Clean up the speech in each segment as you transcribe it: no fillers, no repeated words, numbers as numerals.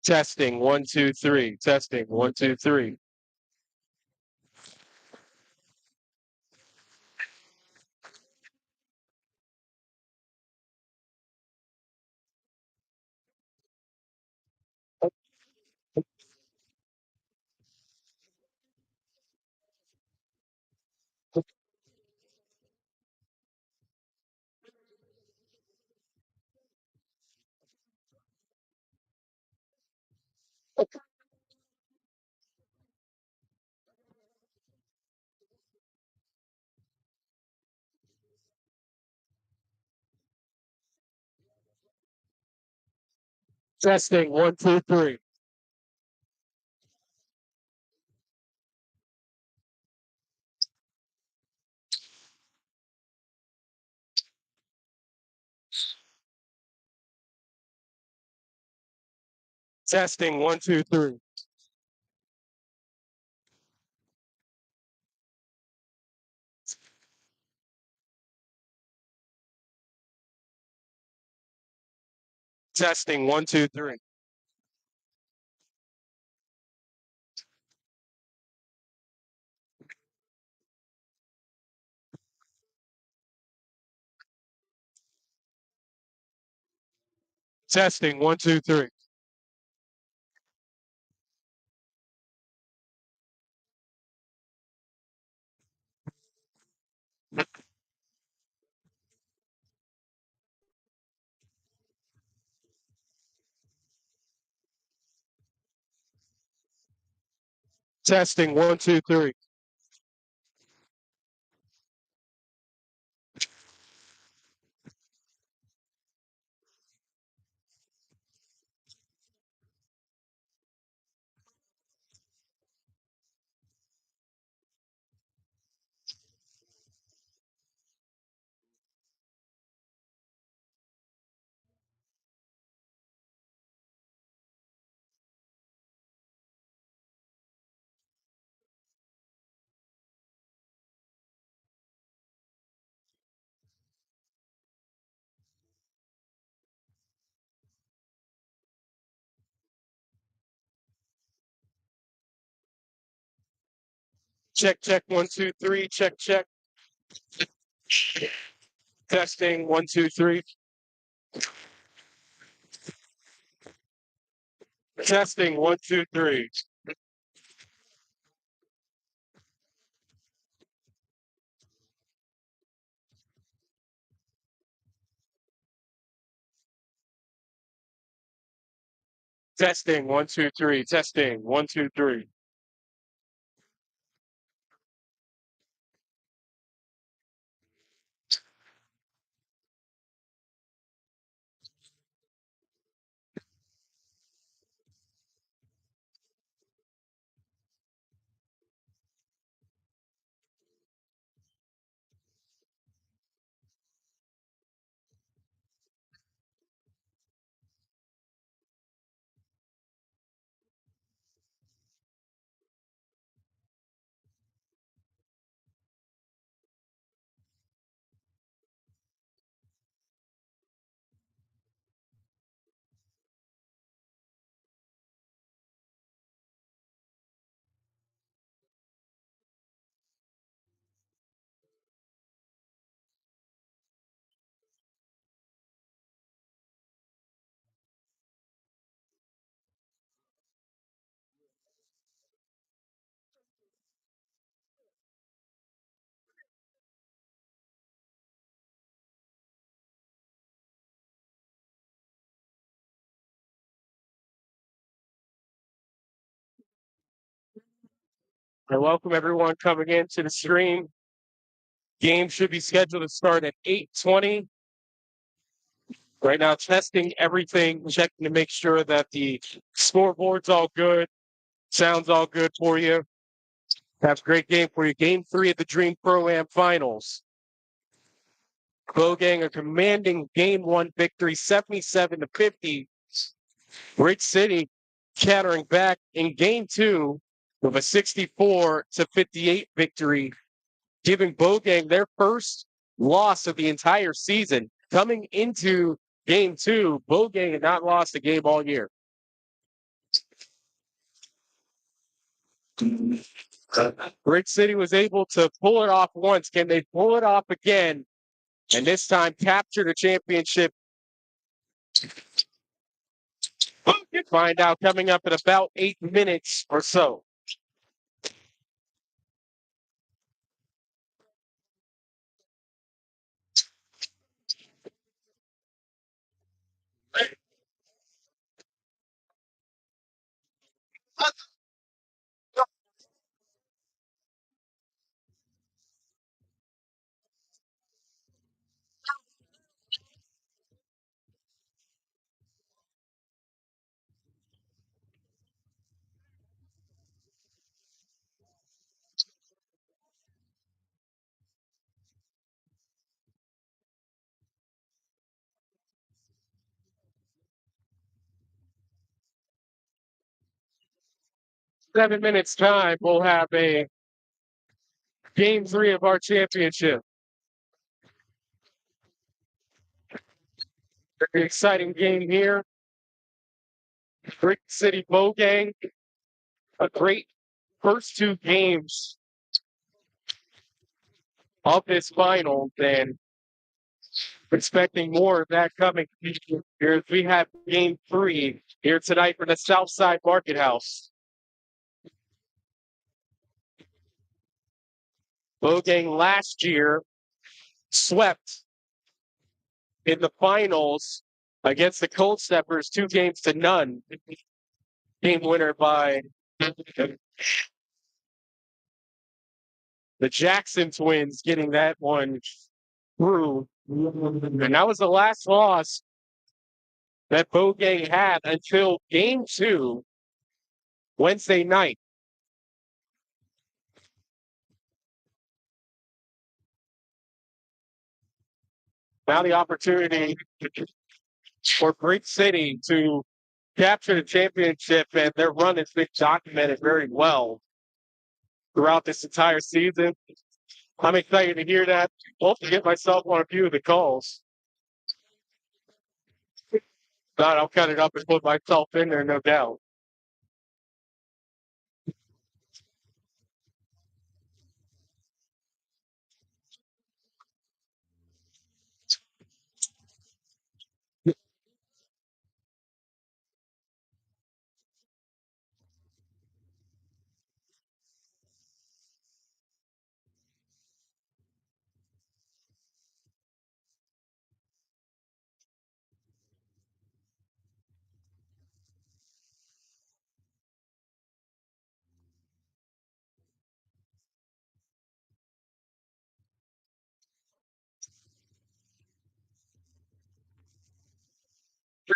Testing, 1, 2, 3. Testing, 1, 2, 3. Testing, 1, 2, 3. Testing, 1, 2, 3. Testing, 1, 2, 3. Testing, 1, 2, 3. Testing, 1, 2, 3. Check, check, 1, 2, 3. Check, check. Testing, 1, 2, 3. Testing, 1, 2, 3. Testing, 1, 2, 3. Testing, 1, 2, 3. I welcome everyone coming into the stream. Game should be scheduled to start at 8:20. Right now, testing everything, checking to make sure that the scoreboard's all good, sounds all good for you. Have a great game for you. Game 3 of the Dream Pro-Am Finals. Bogang a commanding Game 1 victory, 77-50. Ridge City chattering back in Game 2 with a 64-58 victory, giving Bogang their first loss of the entire season. Coming into Game 2, Bogang had not lost a game all year. Brick City was able to pull it off once. Can they pull it off again? And this time capture the championship? We'll find out coming up in about 8 minutes or so. Seven minutes time, we'll have a game 3 of our championship. Very exciting game here. Brick City Bogang, a great first 2 games of this final, and expecting more of that coming here as we have game 3 here tonight for the Southside Market House. Bogang last year swept in the finals against the Cold Steppers 2-0. Game winner by the Jackson twins, getting that one through. And that was the last loss that Bogang had until game 2, Wednesday night. Now the opportunity for Brick City to capture the championship, and their run has been documented very well throughout this entire season. I'm excited to hear that. Hope to get myself on a few of the calls. But I'll cut it up and put myself in there, no doubt.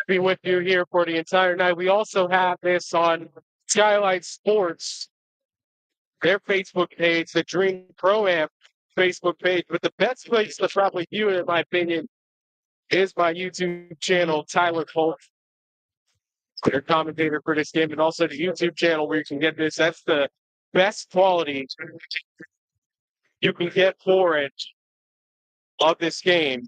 Be with you here for the entire night. We also have this on Skylight Sports, their Facebook page, the Dream Pro Am Facebook page. But the best place to probably view it, in my opinion, is my YouTube channel, Tyler Polk, their commentator for this game, and also the YouTube channel where you can get this. That's the best quality you can get for it of this game.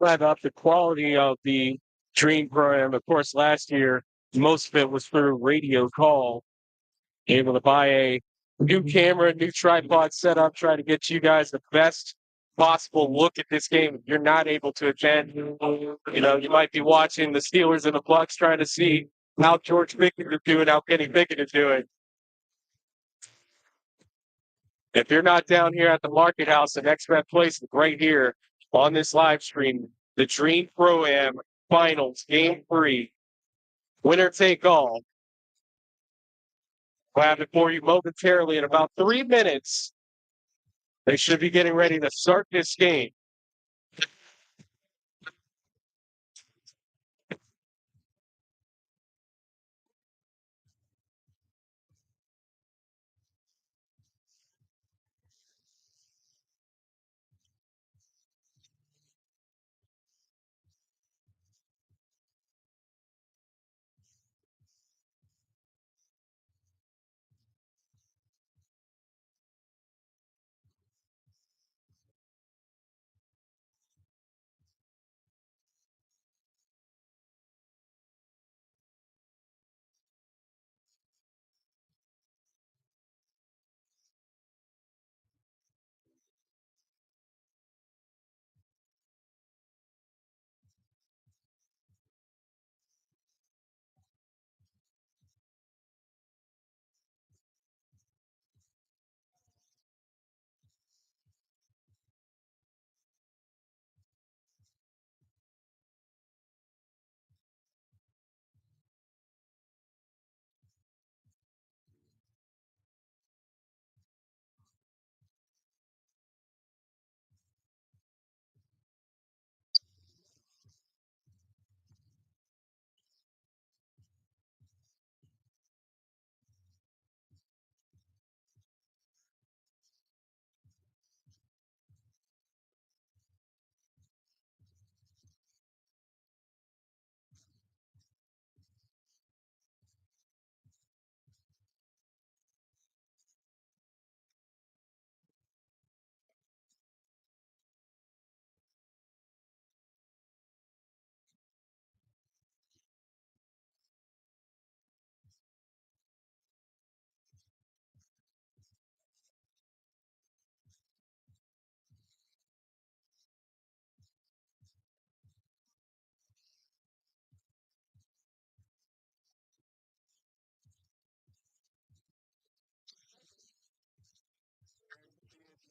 Glad about the quality of the Dream program. Of course, last year, most of it was through radio call, able to buy a New camera, new tripod setup, trying to get you guys the best possible look at this game. If you're not able to attend, you might be watching the Steelers and the Bucks, trying to see how George Pickens is doing, how Kenny Pickett is doing. If you're not down here at the Market House, the next best place is right here on this live stream. The Dream Pro-Am Finals, Game 3. Winner take all. We'll have it for you momentarily in about 3 minutes. They should be getting ready to start this game.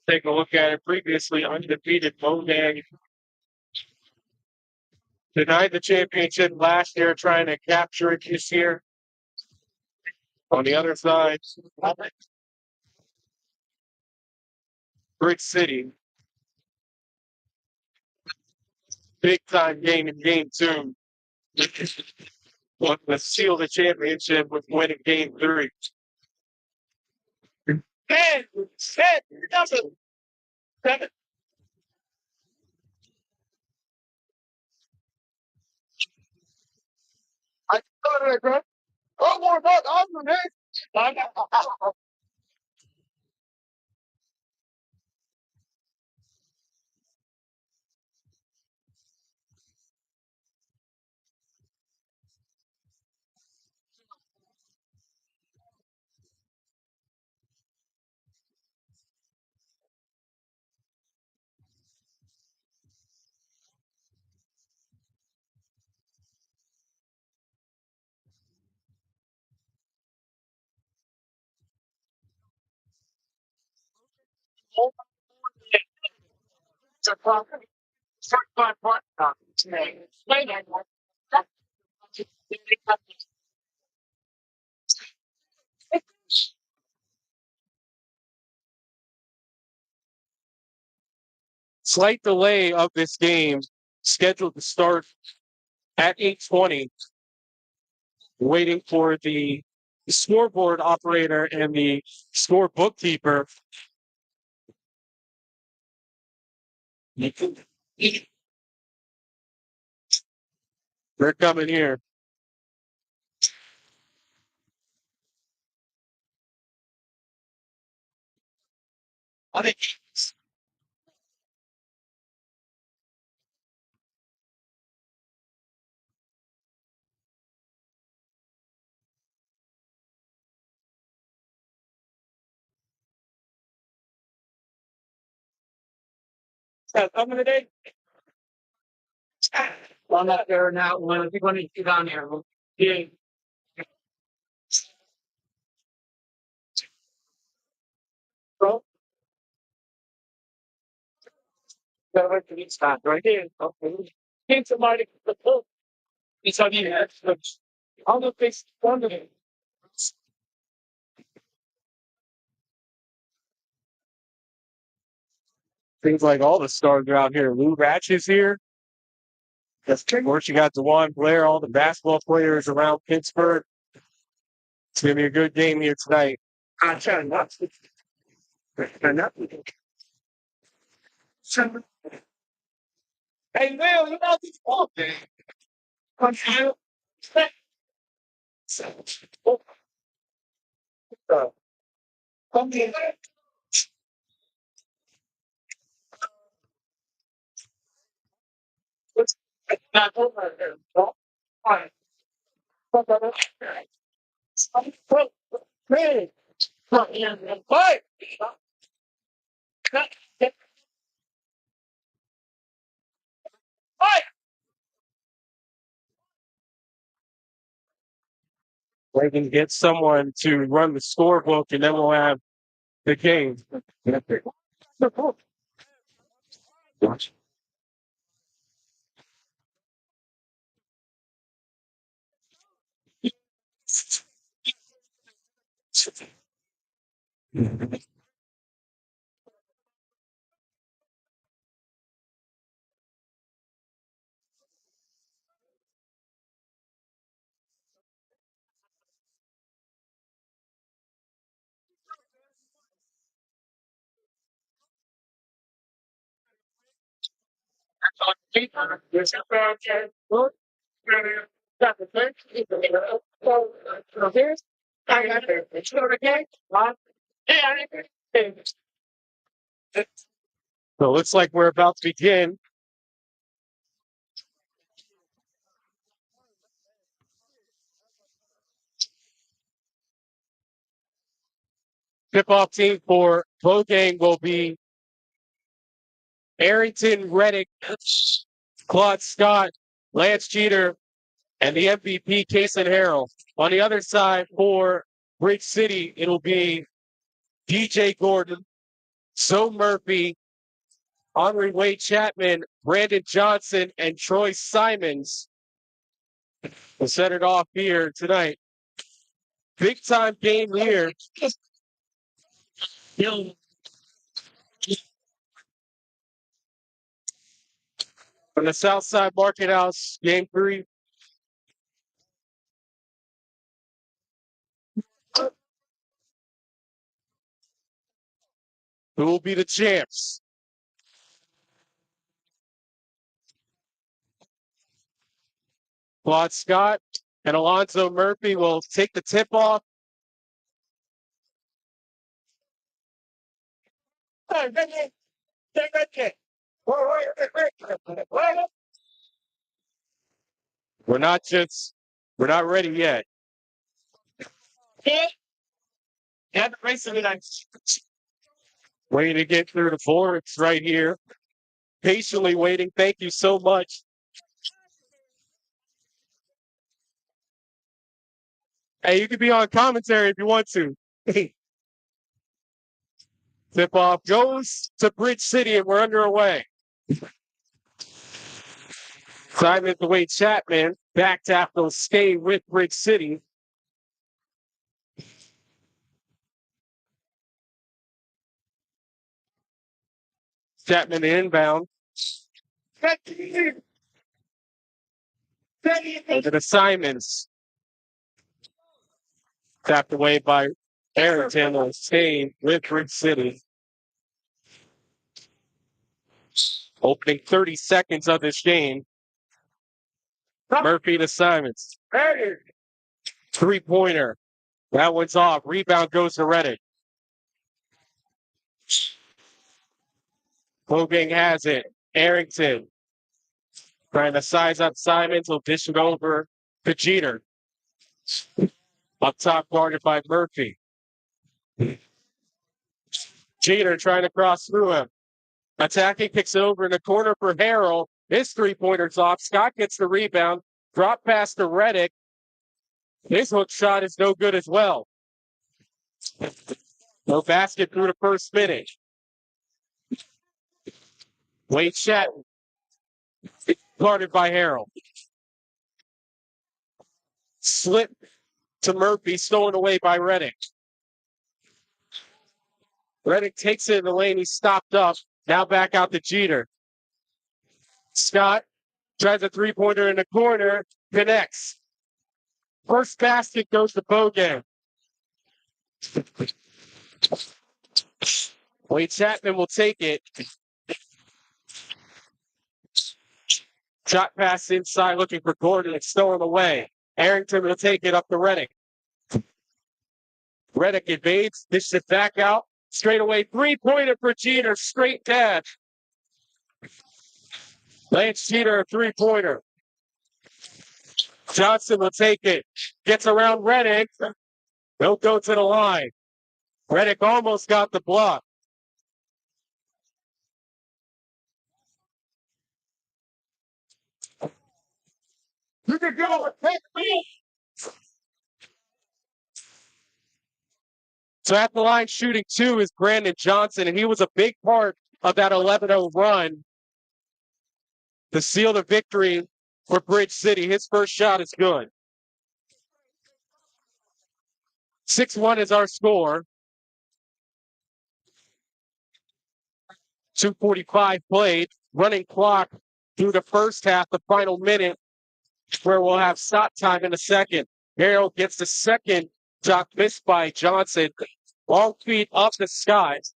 Take a look at it. Previously undefeated Mogang denied the championship last year, trying to capture it this year. On the other side, Brick City, big time game in game 2. Let's seal the championship with winning game 3. 10, 10, 7. I started it, bro. Oh, more about I'm next. Slight delay of this game, scheduled to start at 8:20. Waiting for the scoreboard operator and the score bookkeeper. They're coming here. I think I'm gonna day. Well, I'm not there now. When I think when you get down here, yeah. Bro, gotta wait for these times right here. Okay. Can't somebody the book. It's on the edge. I'm gonna fix one of them. Things like all the stars are out here. Lou Ratch is here. Of course, you got DeJuan Blair, all the basketball players around Pittsburgh. It's gonna be a good game here tonight. I try not to. Hey, Will, you know this ball game. I'm trying to. Okay. Let's not over there. Fine. Hey, hey, hey. We can get someone to run the scorebook, and then we'll have the game. So it looks like we're about to begin. Tip-off team for both game will be Arrington, Reddick, Claude Scott, Lance Jeter, and the MVP, Kason Harrell. On the other side for Bridge City, it'll be DJ Gordon, Zoe Murphy, Henry Wade Chapman, Brandon Johnson, and Troy Simons will set it off here tonight. Big time game here. From the Southside Market House, game 3. Who will be the champs? Claude Scott and Alonzo Murphy will take the tip off. We're not ready yet. Waiting to get through the boards right here. Patiently waiting. Thank you so much. Hey, you can be on commentary if you want to. Tip off goes to Bridge City, and we're underway. Simon the way Chapman back to have to stay with Bridge City. Chapman the inbound. To the Simons. Tapped away by Arrington on staying with Bridge City. Opening 30 seconds of this game. Murphy to Simons. 3-pointer. That one's off. Rebound goes to Reddick. Hogang has it. Arrington trying to size up Simons. He'll dish it over to Jeter. Up top, guarded by Murphy. Jeter trying to cross through him. Attacking, kicks it over in the corner for Harrell. His three-pointer's off. Scott gets the rebound. Drop pass to Reddick. His hook shot is no good as well. No basket through the first minute. Wade Shatton. Guarded by Harrell. Slip to Murphy, stolen away by Reddick. Reddick takes it in the lane. He's stopped up. Now back out to Jeter. Scott tries a three-pointer in the corner. Connects. First basket goes to Bogan. Wade Chapman will take it. Shot pass inside looking for Gordon. It's stolen away. Arrington will take it up to Reddick. Reddick evades. Dishes it back out. Straight away. Three-pointer for Jeter. Straight dash. Lance Jeter, a three-pointer. Johnson will take it. Gets around Reddick. Don't go to the line. Reddick almost got the block. You can go. So at the line shooting two is Brandon Johnson, and he was a big part of that 11-0 run to seal the victory for Bridge City. His first shot is good. 6-1 is our score. 2:45 played. Running clock through the first half, the final minute, where we'll have stop time in a second. Harrell gets the second shot missed by Johnson. Long feed up the skies.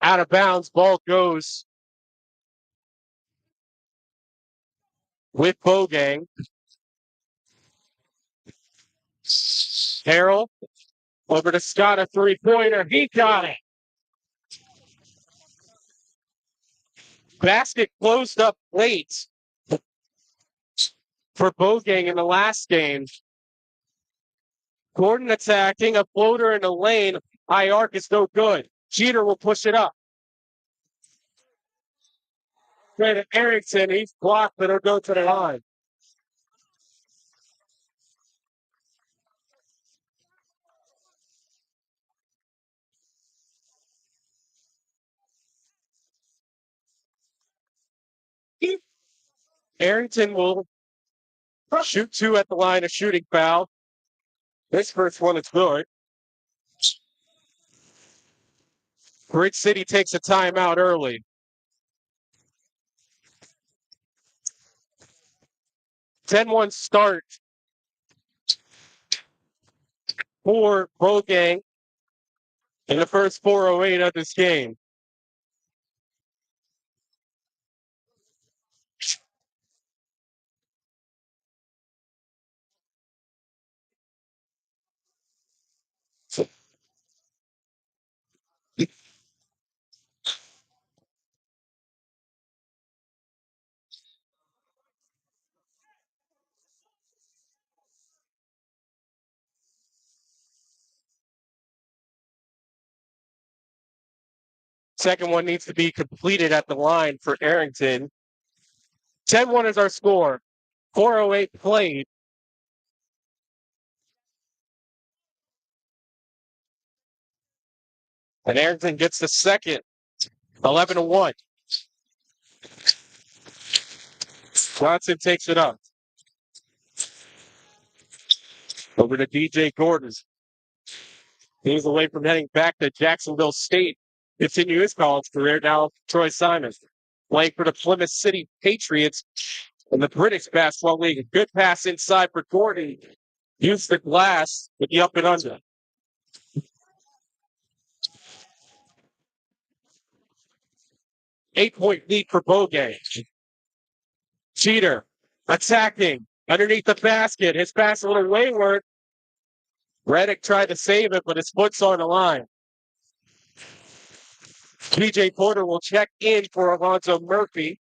Out of bounds, ball goes with Bogang. Harrell over to Scott, a three-pointer. He got it. Basket closed up late for Bogang in the last game. Gordon attacking, a floater in the lane. High arc is no good. Jeter will push it up. Brandon Arrington, he's blocked, but he'll go to the line. Arrington will shoot two at the line, a shooting foul. This first one is good. Bridge City takes a timeout early. 10-1 start for Bogang in the first 4:08 of this game. Second one needs to be completed at the line for Arrington. 10-1 is our score. 4:08 played. And Arrington gets the second. 11-1. Johnson takes it up. Over to DJ Gordon. He's away from heading back to Jacksonville State. Continue his college career. Now Troy Simon playing for the Plymouth City Patriots in the British Basketball League. A good pass inside for Gordon. Use the glass with the up and under. 8-point lead for Bogang. Jeter attacking underneath the basket. His pass a little wayward. Reddick tried to save it, but his foot's on the line. TJ Porter will check in for Alonzo Murphy.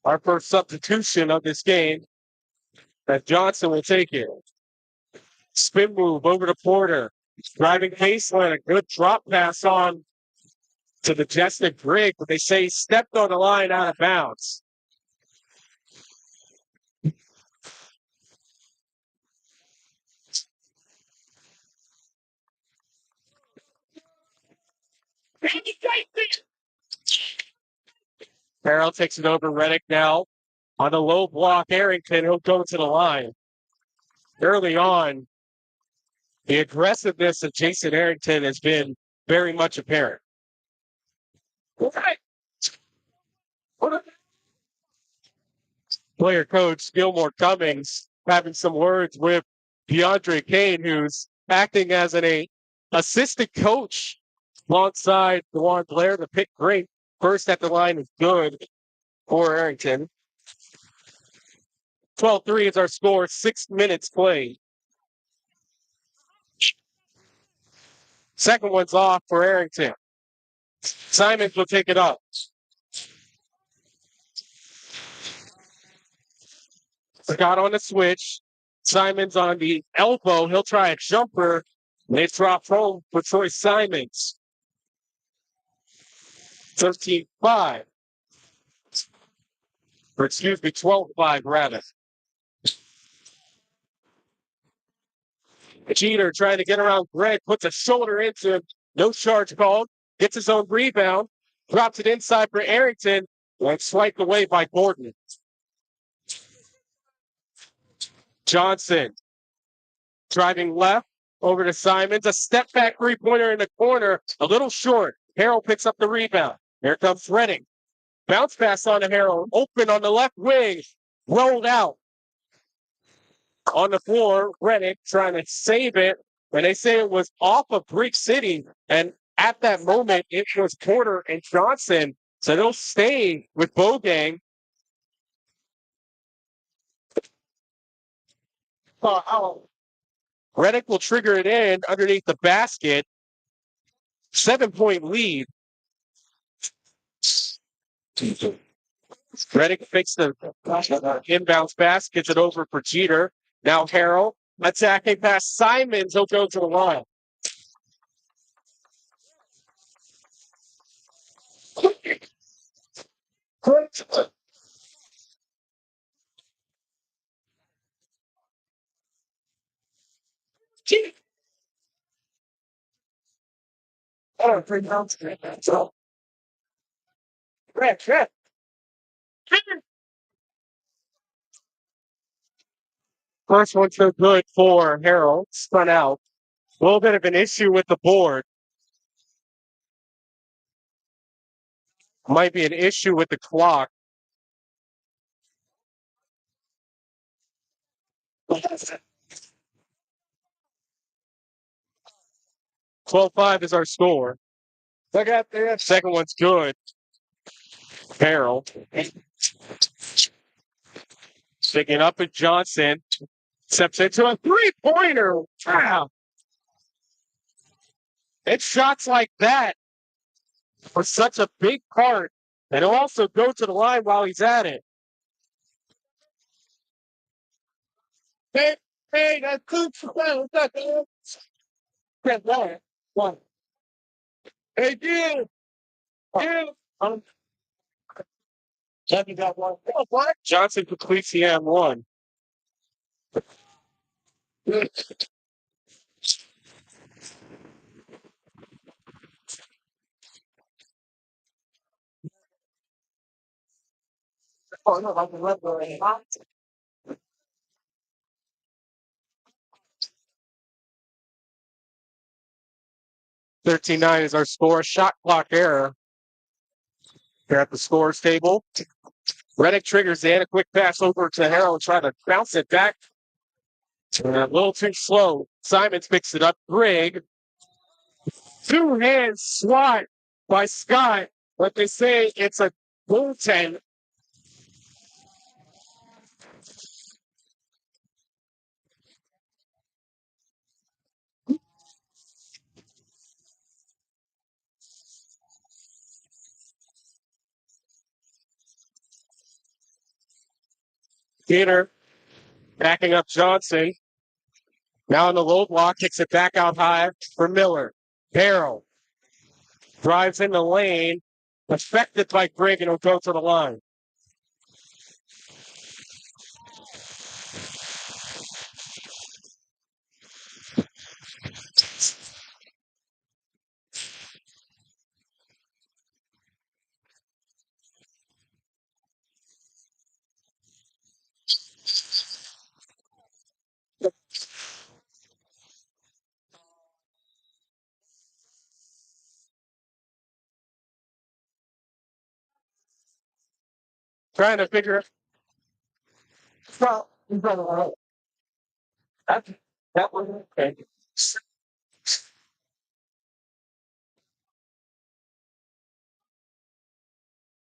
Our first substitution of this game. That Johnson will take it. Spin move over to Porter. Driving baseline, a good drop pass on to the Majestic Grigg, but they say he stepped on the line out of bounds. Harrell takes it over. Reddick now on a low block. Arrington, he'll go to the line. Early on, the aggressiveness of Jason Arrington has been very much apparent. Player coach Gilmore Cummings having some words with DeAndre Kane, who's acting as an assistant coach alongside DeJuan Blair. The pick great. First at the line is good for Arrington. 12-3 is our score. 6 minutes played. Second one's off for Arrington. Simons will take it up. Scott on the switch. Simons on the elbow. He'll try a jumper. They drop home for Troy Simons. 13-5. Or excuse me, 12-5 rather. Jeter trying to get around Greg, puts a shoulder into him. No charge called. Gets his own rebound. Drops it inside for Arrington. And swiped away by Gordon. Johnson driving left over to Simons. A step back three-pointer in the corner. A little short. Harrell picks up the rebound. Here comes Redding. Bounce pass on to Harrell. Open on the left wing. Rolled out. On the floor, Reddick trying to save it. And they say it was off of Greek City. And at that moment, it was Porter and Johnson. So they'll stay with Bogang. Reddick will trigger it in underneath the basket. 7-point lead. Reddick fakes the inbounds pass, gets it over for Jeter. Now Harrell attacking past Simons. He'll go to the line. First one's so good for Harrell. Spun out. A little bit of an issue with the board. Might be an issue with the clock. 12-5 is our score. Second one's good. Harrell. Picking up at Johnson. Steps into a three-pointer. Wow. It's shots like that for such a big part. And he'll also go to the line while he's at it. Hey, that's good. One. Hey, dude. Dude. Got one. What? Johnson completes the M1. Oh, no, I can let go. 13-9 is our score. Shot clock error. Here at the scores table. Reddick triggers in. A quick pass over to Harrell and try to bounce it back. A little too slow. Simons picks it up. Grigg. Two-hand swat by Scott. But they say it's a goaltend. Gator Backing up Johnson. Now in the low block, kicks it back out high for Miller. Harrell drives in the lane, affected by Greg, and will go to the line. Trying to figure it out. That one. Okay.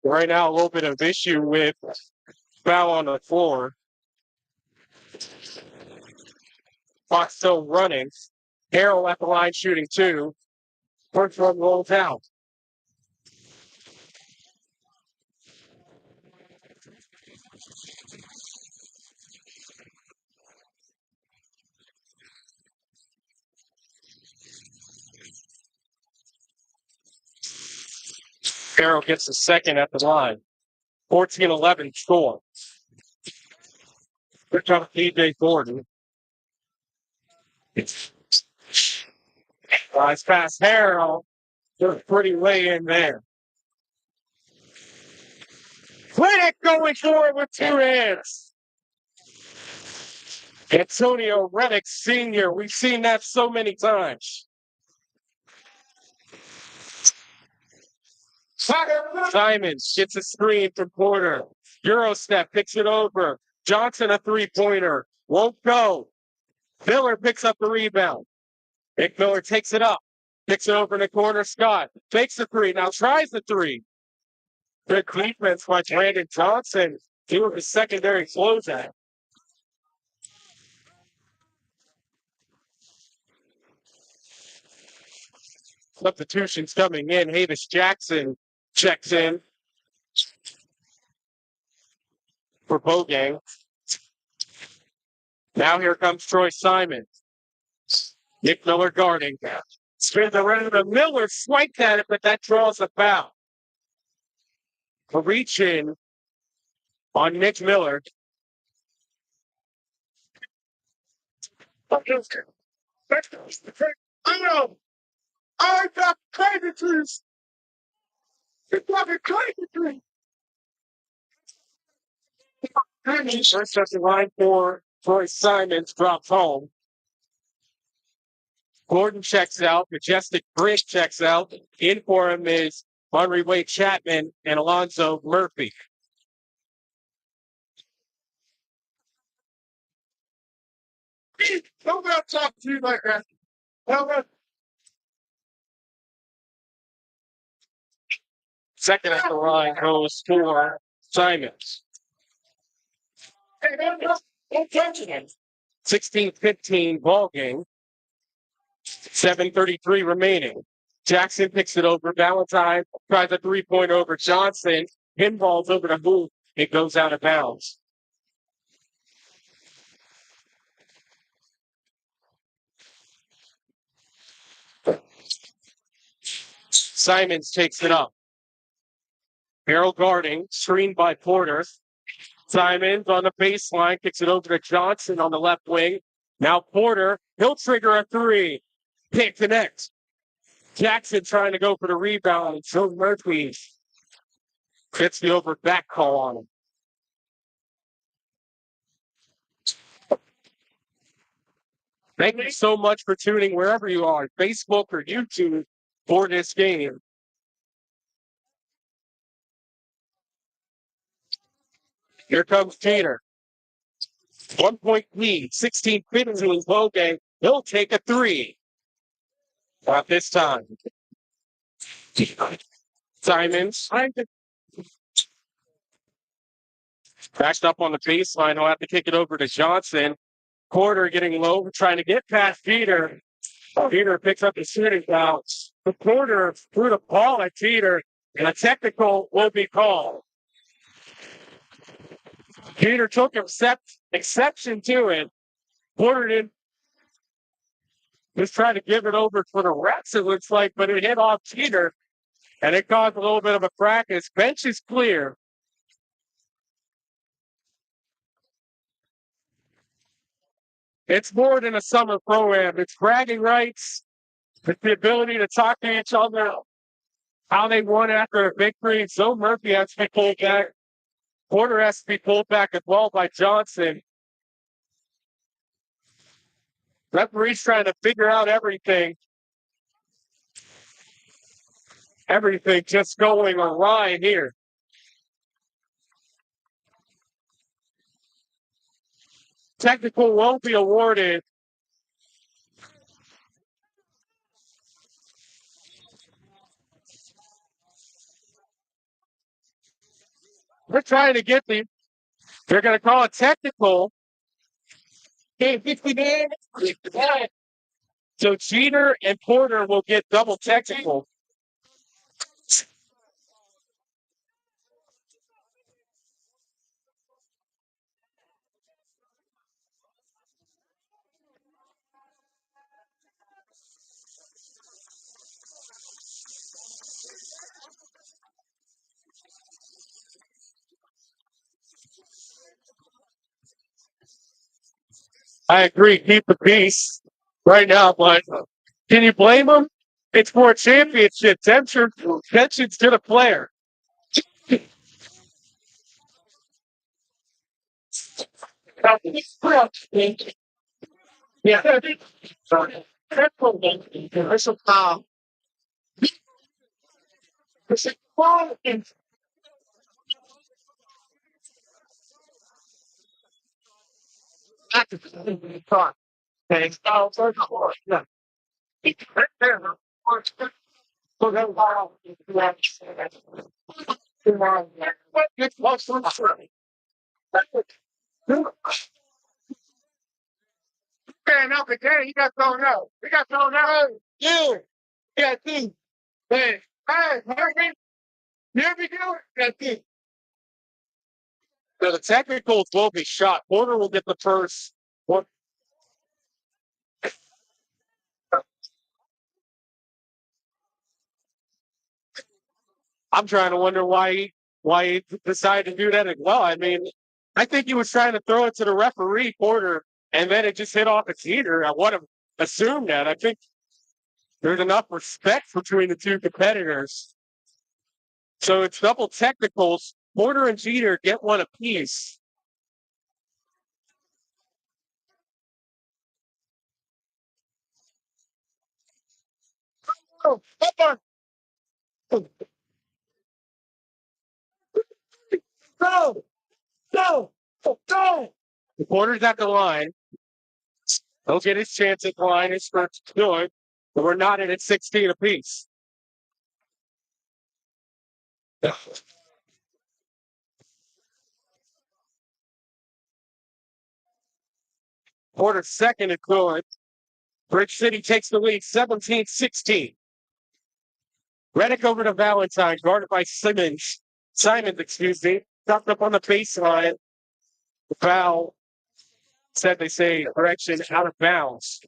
Right now, a little bit of issue with foul on the floor. Clock still running. Harrell at the line shooting two. First one rolls out. Harrell gets the second at the line. 14-11 score. Good job, TJ Gordon. Nice pass, Harrell. Just pretty way in there. Clinic going for it with two hands. Antonio Reddick Sr. We've seen that so many times. Simons gets a screen from Porter. Eurostep picks it over. Johnson a three-pointer. Won't go. Miller picks up the rebound. Nick Miller takes it up. Picks it over in the corner. Scott fakes the three. Now tries the three. Good defense by Brandon Johnson. Doing the secondary closeout. Substitutions coming in. Havis Jackson checks in for Bogang. Now here comes Troy Simon. Nick Miller guarding. Spins around the Miller, swiped at it, but that draws a foul. A reach in on Nick Miller. I got predators. It's fucking crazy. First at the line for Troy Simons drops home. Gordon checks out. Majestic Brick checks out. In for him is Henry Wade Chapman and Alonzo Murphy. Don't about talk to you like that. Second at the line goes for Simons. 16-15 ball game. 7:33 remaining. Jackson picks it over. Valentine tries a three-point over Johnson. Pinballs over to Booth. It goes out of bounds. Simons takes it up. Harrell guarding, screened by Porter. Simons on the baseline, kicks it over to Johnson on the left wing. Now Porter, he'll trigger a three. Can't connect. Jackson trying to go for the rebound. Joe Murphy gets the over back call on him. Thank you so much for tuning wherever you are, Facebook or YouTube, for this game. Here comes Tater. 1 point lead, 16-15 ball game. He'll take a three. Not this time. Simons. Crashed up on the baseline. He'll have to kick it over to Johnson. Porter getting low, trying to get past Peter. Peter picks up the shooting foul. The Porter threw the ball at Peter, and a technical will be called. Peter took him exception to it. Porter was trying to give it over for the refs, it looks like, but it hit off Jeter, and it caused a little bit of a fracas. Bench is clear. It's more than a summer pro-am. It's bragging rights. It's the ability to talk to each other, how they won after a victory. So Murphy has to be pulled back. Porter has to be pulled back as well by Johnson. Referee's trying to figure out everything. Everything just going awry here. Technical won't be awarded. We're trying to get the. They're going to call it technical. So Jeter and Porter will get double technical. I agree. Keep the peace right now, but can you blame them? It's for a championship. Tension's to the player. Yeah. Man, up again, he got thrown out. He got thrown out. You. Yeah, dude. Hey, here we go. Yeah, dude. So the technicals will be shot. Porter will get the first. What? I'm trying to wonder why he decided to do that as well. I mean, I think he was trying to throw it to the referee, Porter, and then it just hit off a Jeter. I would have assumed that. I think there's enough respect between the two competitors. So it's double technicals. Porter and Jeter get one apiece. Oh, go, go, go. The Porter's at the line. He'll get his chance at the line. His first good. But we're not in at 16 apiece. Porter's second and good. Bridge City takes the lead 17-16. Reddick over to Valentine, guarded by Simons. Simons, excuse me. Tucked up on the baseline. The foul. Said they say correction out of bounds.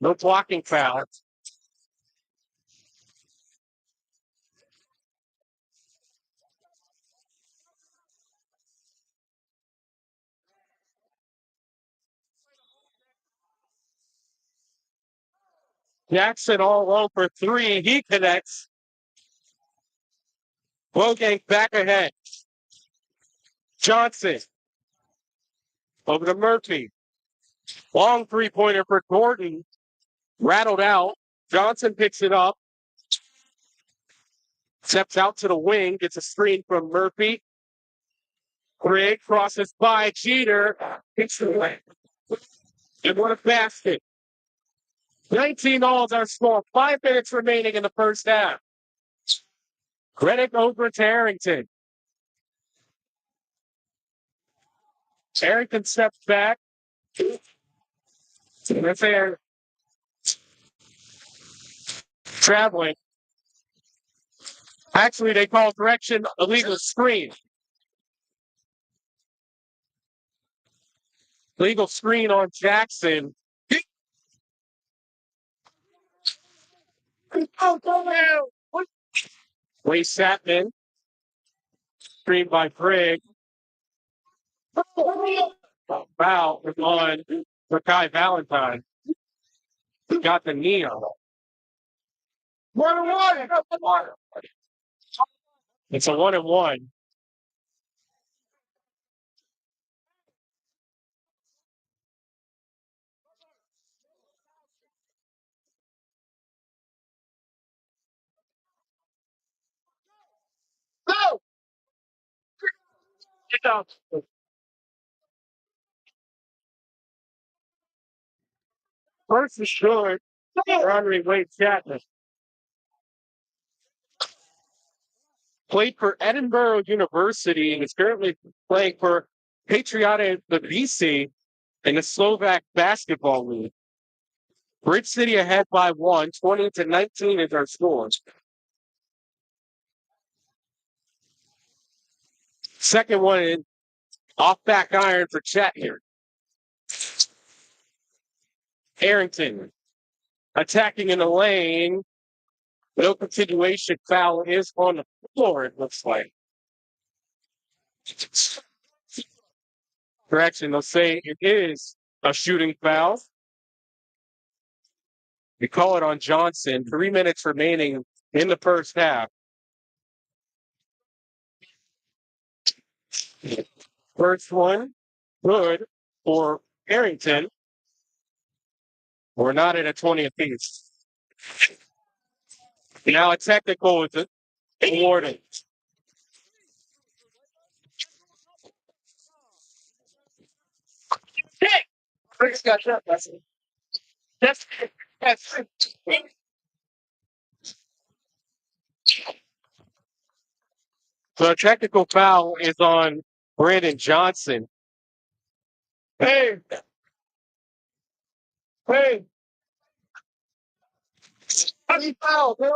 No blocking foul. Jackson all alone for three. He connects. Bogang back ahead. Johnson. Over to Murphy. Long three-pointer for Gordon. Rattled out. Johnson picks it up. Steps out to the wing. Gets a screen from Murphy. Greg crosses by Jeter. Hits the way. And what a basket. 19 all our score. 5 minutes remaining in the first half. Reddick over to Harrington. Harrington steps back. That's there. Traveling. Actually, they call correction illegal screen. Legal screen on Jackson. Way Satman. Screen by Greg. Foul on Makai Valentine. Got the knee on it. 1-1. It's a 1-1. First is short. Rodney Wade Chapman. Played for Edinburgh University and is currently playing for Patriota BC in the Slovak Basketball League. Bridge City ahead by 1, 20-19 is our scores. Second one in off back iron for Chet here. Harrington attacking in the lane. No continuation. Foul is on the floor, it looks like. Correction, they'll say it is a shooting foul. We call it on Johnson. 3 minutes remaining in the first half. First one, good for Harrington. We're not at a 20 apiece. Now a technical is awarded. Hey! Rick's got that. That's So a technical foul is on Brandon Johnson. Hey! Hey! Heavy foul, bro.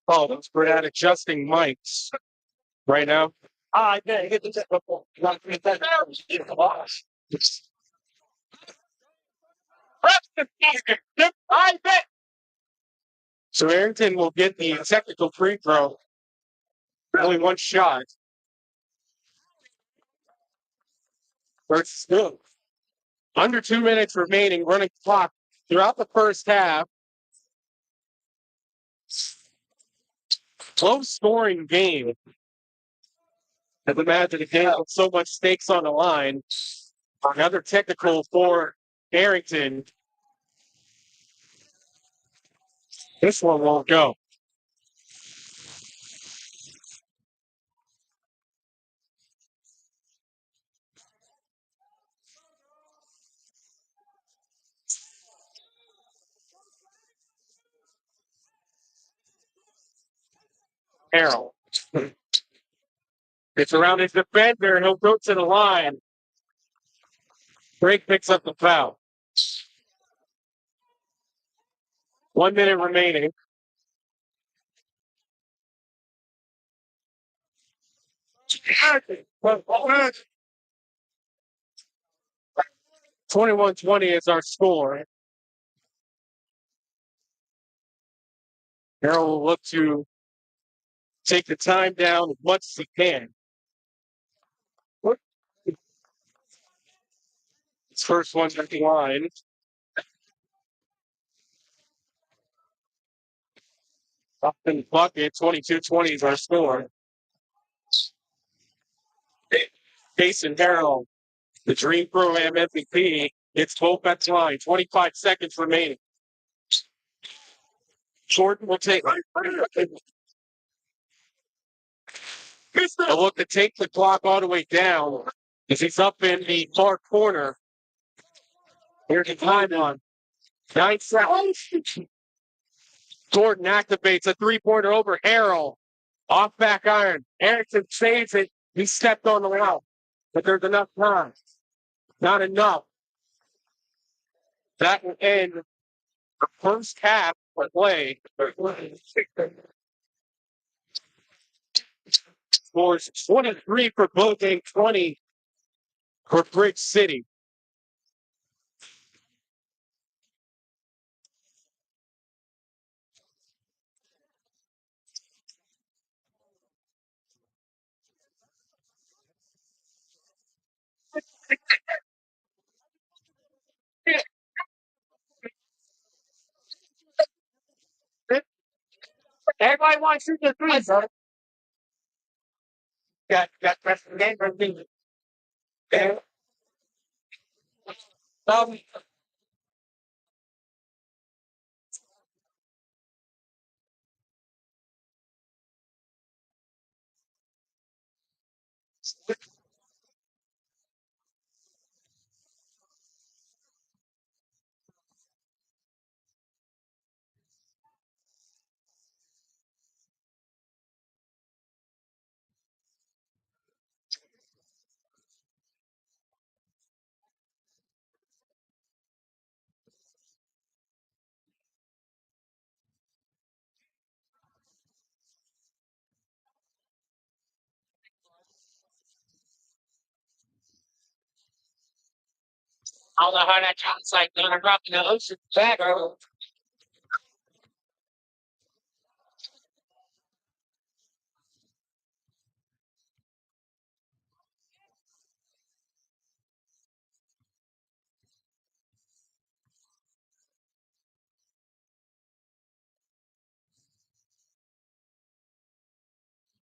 Oh, that's we're at adjusting mics right now. I did get the technical. I bet. So Harrington will get the technical free throw. Only one shot. First still. Under 2 minutes remaining, running clock throughout the first half. Low scoring game. As imagine a game with so much stakes on the line. Another technical for Harrington. This one won't go. Harrell. It's around his defender, and he'll go to the line. Drake picks up the foul. 1 minute remaining. (21-20) is our score. Harrell will look to take the time down as much as he can. His first one's at the line. Up in the bucket, 22-20 is our score. Jason Harrell, the Dream Program MVP, gets both at the line. 25 seconds remaining. Jordan will take. He'll look to take the clock all the way down as he's up in the far corner. Here's the time on. 9 seconds. Jordan activates a three-pointer over Harrell. Off back iron. Erickson saves it. He stepped on the route. But there's enough time. Not enough. That will end the first half of play. scores 23 for Bogue, 20 for Bridge City. Everybody wants to shoot the three, sir. Got rest of the game for me. Okay. Um, I don't know how that translates. Gonna drop in the ocean bag.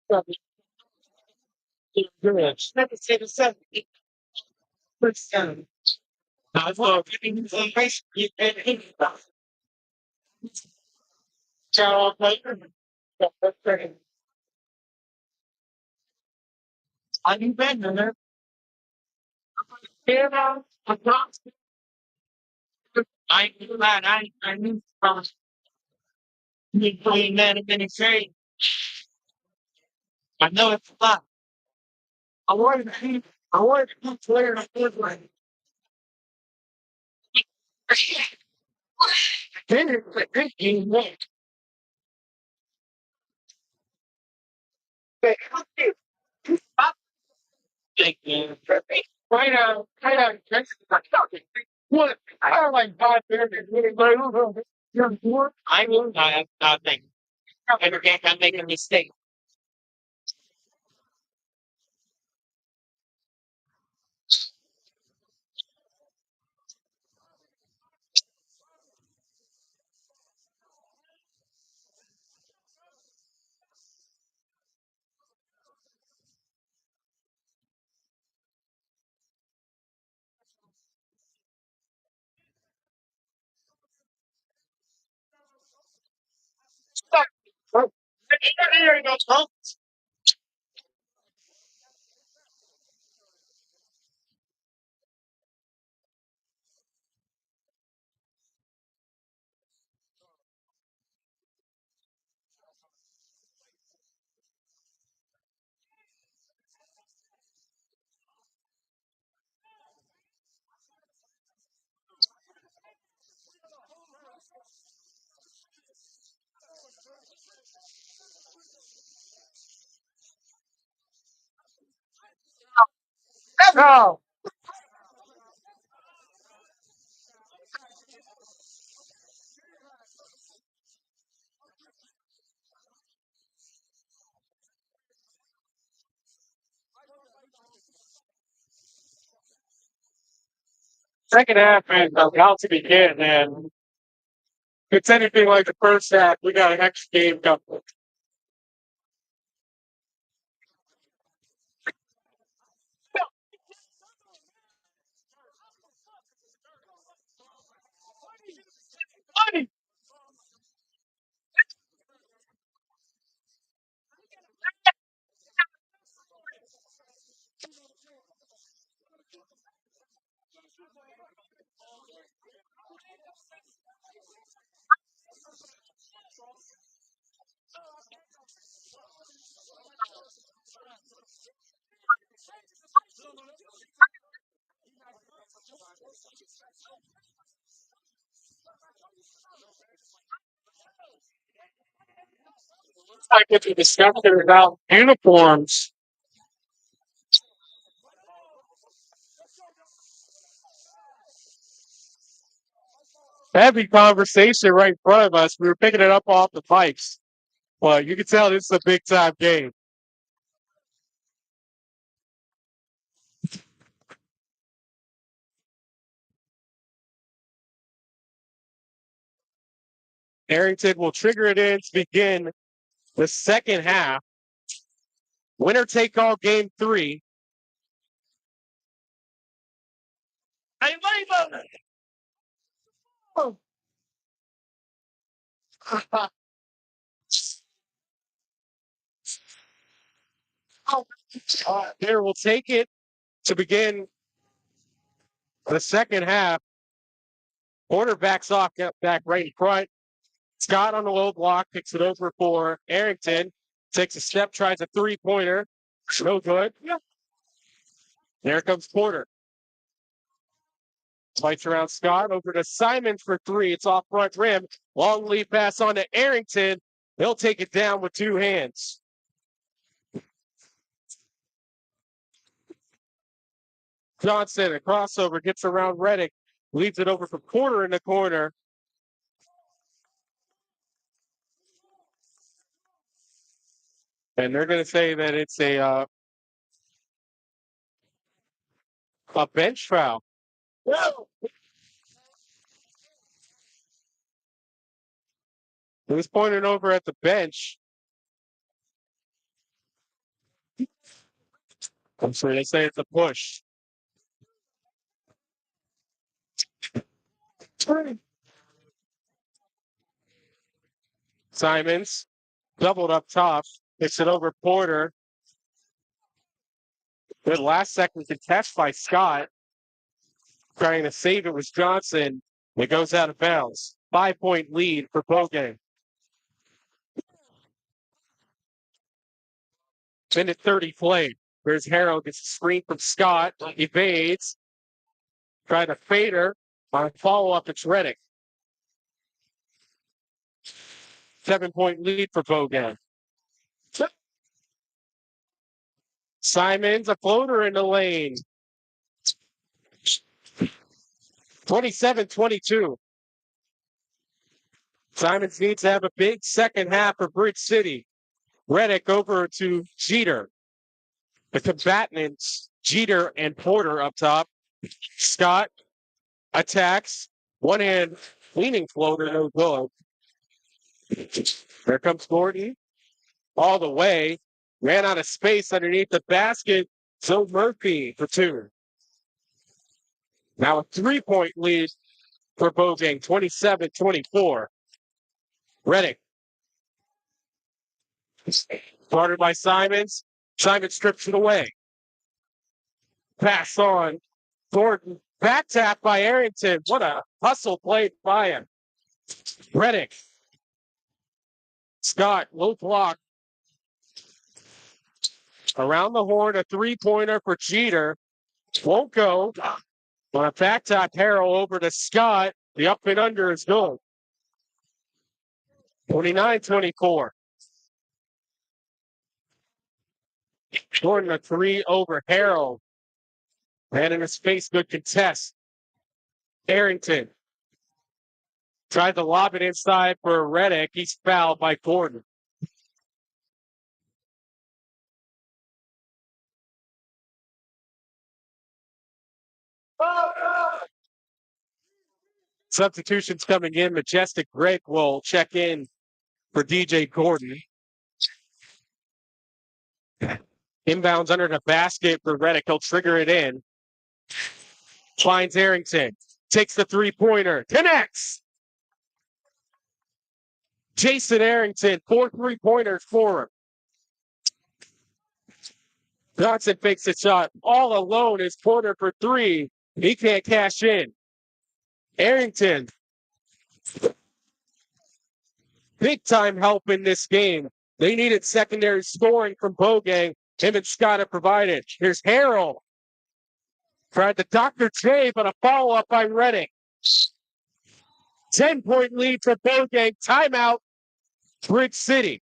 Never say the 7%. I thought giving you some face, you can think about Charles Later. I knew better than that. I knew that. I knew from me playing that in any trade. I know it's a lot. I wanted to keep playing a good way. Then it's a good game. Thank you. Right out, what? I don't like God there. I will not have nothing. Every game I'm making a mistake. There you go, Tom. No. Second half is about to begin, and if it's anything like the first half, we got an extra game coming. I get to discuss about uniforms. heavy conversation right in front of us. We were picking it up off the pipes. But you can tell this is a big time game. Arrington will trigger it in to begin the second half. Winner take all game 3. I like them. Here will take it to begin the second half. Porter backs off, get back right in front. Scott on the low block, picks it over for Arrington. Takes a step, tries a 3-pointer. No good. There comes Porter. Fights around Scott, over to Simon for 3. It's off front rim. Long lead pass on to Arrington. He'll take it down with 2 hands. Johnson, a crossover, gets around Reddick. Leads it over for Porter in the corner. And they're going to say that it's a bench foul. He was pointing over at the bench. I'm sorry, they say it's a push. Simons doubled up top, picks it over Porter. Good last second contest by Scott. Trying to save it was Johnson. It goes out of bounds. 5-point lead for Bogan. Minute 30 played. There's Harrell, gets a screen from Scott, evades. Try to fade her. On follow-up, it's Reddick. 7-point lead for Bogan. Simons, a floater in the lane. 27-22. Simons needs to have a big second half for Bridge City. Reddick over to Jeter. The combatants, Jeter and Porter up top. Scott attacks. One hand leaning floater, no good. There comes Gordon. All the way. Ran out of space underneath the basket. So Murphy for 2. Now a 3-point lead for Bogang, 27-24. Reddick. Started by Simons. Simons strips it away. Pass on. Gordon. Back tap by Arrington. What a hustle play by him. Reddick. Scott, low block. Around the horn, a 3-pointer for Jeter. Won't go. On a back tap, Harrell over to Scott. The up and under is good. 29-24. Jordan a 3 over Harrell. Man in his face, good contest. Arrington tried to lob it inside for Reddick. He's fouled by Gordon. Substitutions coming in. Majestic Greg will check in for DJ Gordon. Inbounds under the basket for Reddick. He'll trigger it in. Finds Arrington. Takes the 3-pointer. Connects. Jason Arrington. 4 3-pointers for him. Johnson fakes the shot. All alone is Porter for 3. He can't cash in. Arrington. Big time help in this game. They needed secondary scoring from Bogang. Him and Scott have provided. Here's Harrell. Tried to Dr. J, but a follow-up by Reddick. 10-point lead for Bogang. Timeout. Bridge City.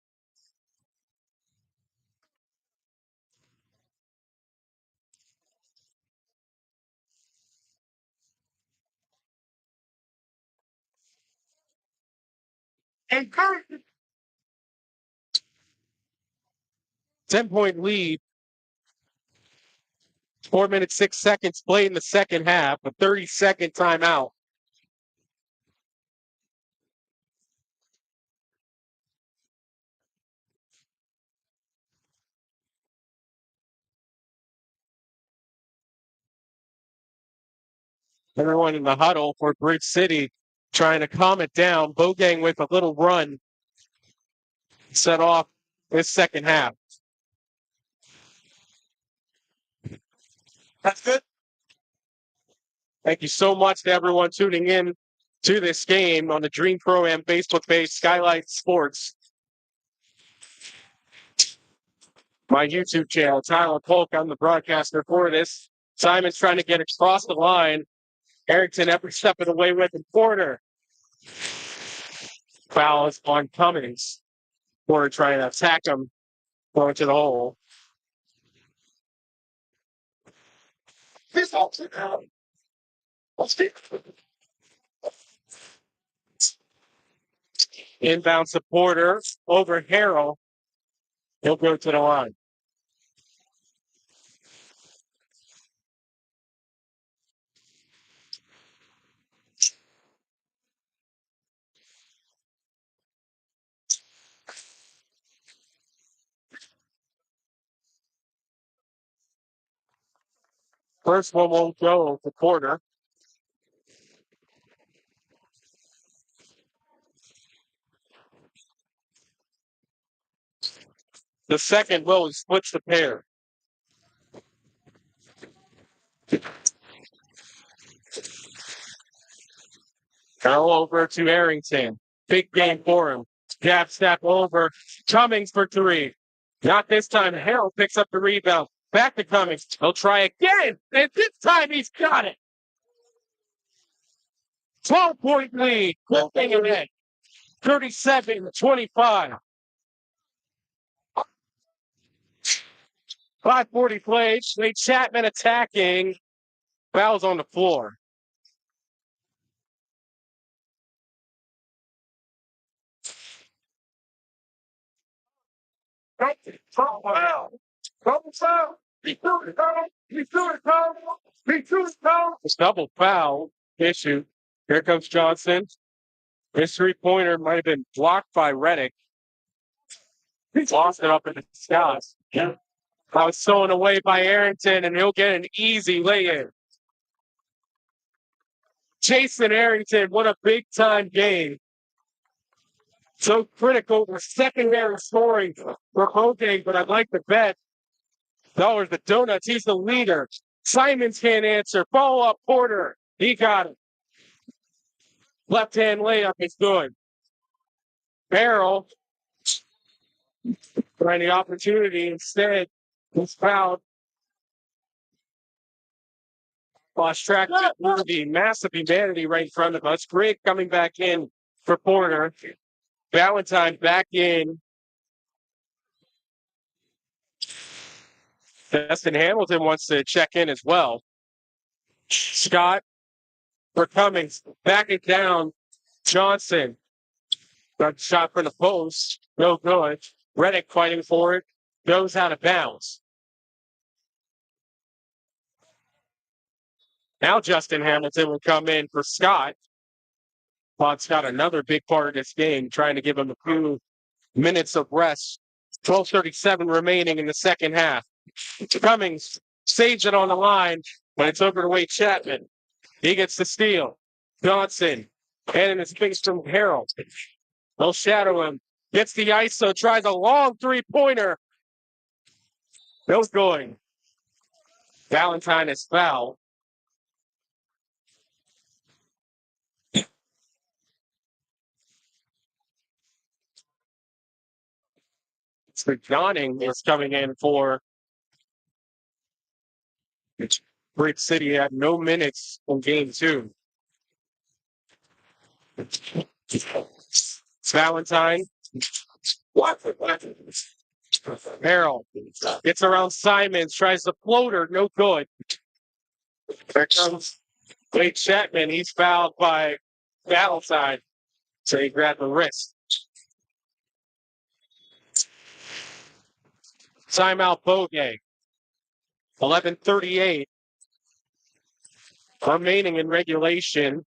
10-point lead. 4 minutes, 6 seconds played in the second half. A 30-second timeout. Everyone in the huddle for Bridge City trying to calm it down. Bogang with a little run set off this second half. That's good. Thank you so much to everyone tuning in to this game on the Dream Pro Am Facebook page, Skylight Sports. My YouTube channel, Tyler Polk. I'm the broadcaster for this. Simon's trying to get across the line. Harrington every step of the way with the corner. Foul is on Cummings. Porter trying to attack him, going to the hole. Inbound supporter over Harrell. He'll go to the line. First one won't go to Porter. The second will splits the pair. Carroll over to Harrington. Big game for him. Jab step over. Cummings for three. Not this time. Harrell picks up the rebound. Back to Cummings. He'll try again. And this time he's got it. 12-point lead. Looking ahead. 37-25. 5:40 played. Wade Chapman attacking. Fouls on the floor. It's double foul issue. Here comes Johnson. His three-pointer might have been blocked by Reddick. He's lost it up in the sky. I was stolen away by Arrington, and he'll get an easy lay-in. Jason Arrington, what a big-time game. So critical for secondary scoring for Bogang, but I'd like to bet dollars the donuts. He's the leader. Simons can't answer. Follow-up Porter. He got it. Left-hand layup is good. Barrel trying the opportunity instead. He's fouled. Lost track of the massive humanity right in front of us. Grigg coming back in for Porter. Valentine back in. Destin Hamilton wants to check in as well. Scott for Cummings. Back it down. Johnson. Got shot for the post. No good. Reddick fighting for it. Goes out of bounds. Now Justin Hamilton will come in for Scott. Bob's got another big part of this game, trying to give him a few minutes of rest. 12:37 remaining in the second half. Cummings saves it on the line, but it's over to Wade Chapman. He gets the steal. Johnson, and his face from Harrell. They'll shadow him. Gets the ISO, tries a long three-pointer. Bill's going. Valentine is fouled. So Donning is coming in for Bridge City. Had no minutes in game two. Valentine. Merrill gets around Simons, tries the floater, no good. There comes Wade Chapman. He's fouled by Valentine. So he grabbed the wrist. Timeout Bogey. 11:38 remaining in regulation.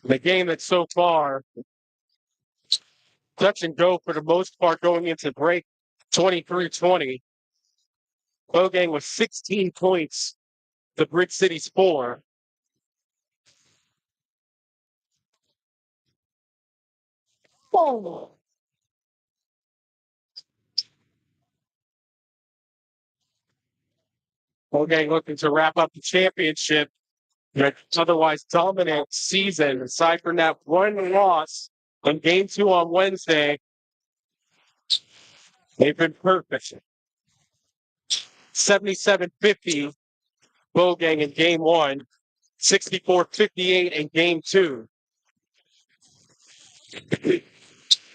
The game that's so far touch and go for the most part going into break 23-20. Bogey with 16 points. The Bridge City's 4. Oh. Bogey looking to wrap up the championship. Otherwise dominant season. Aside from that one loss in game 2 on Wednesday, they've been perfect. 77-50 Bogey in game 1, 64-58 in game 2.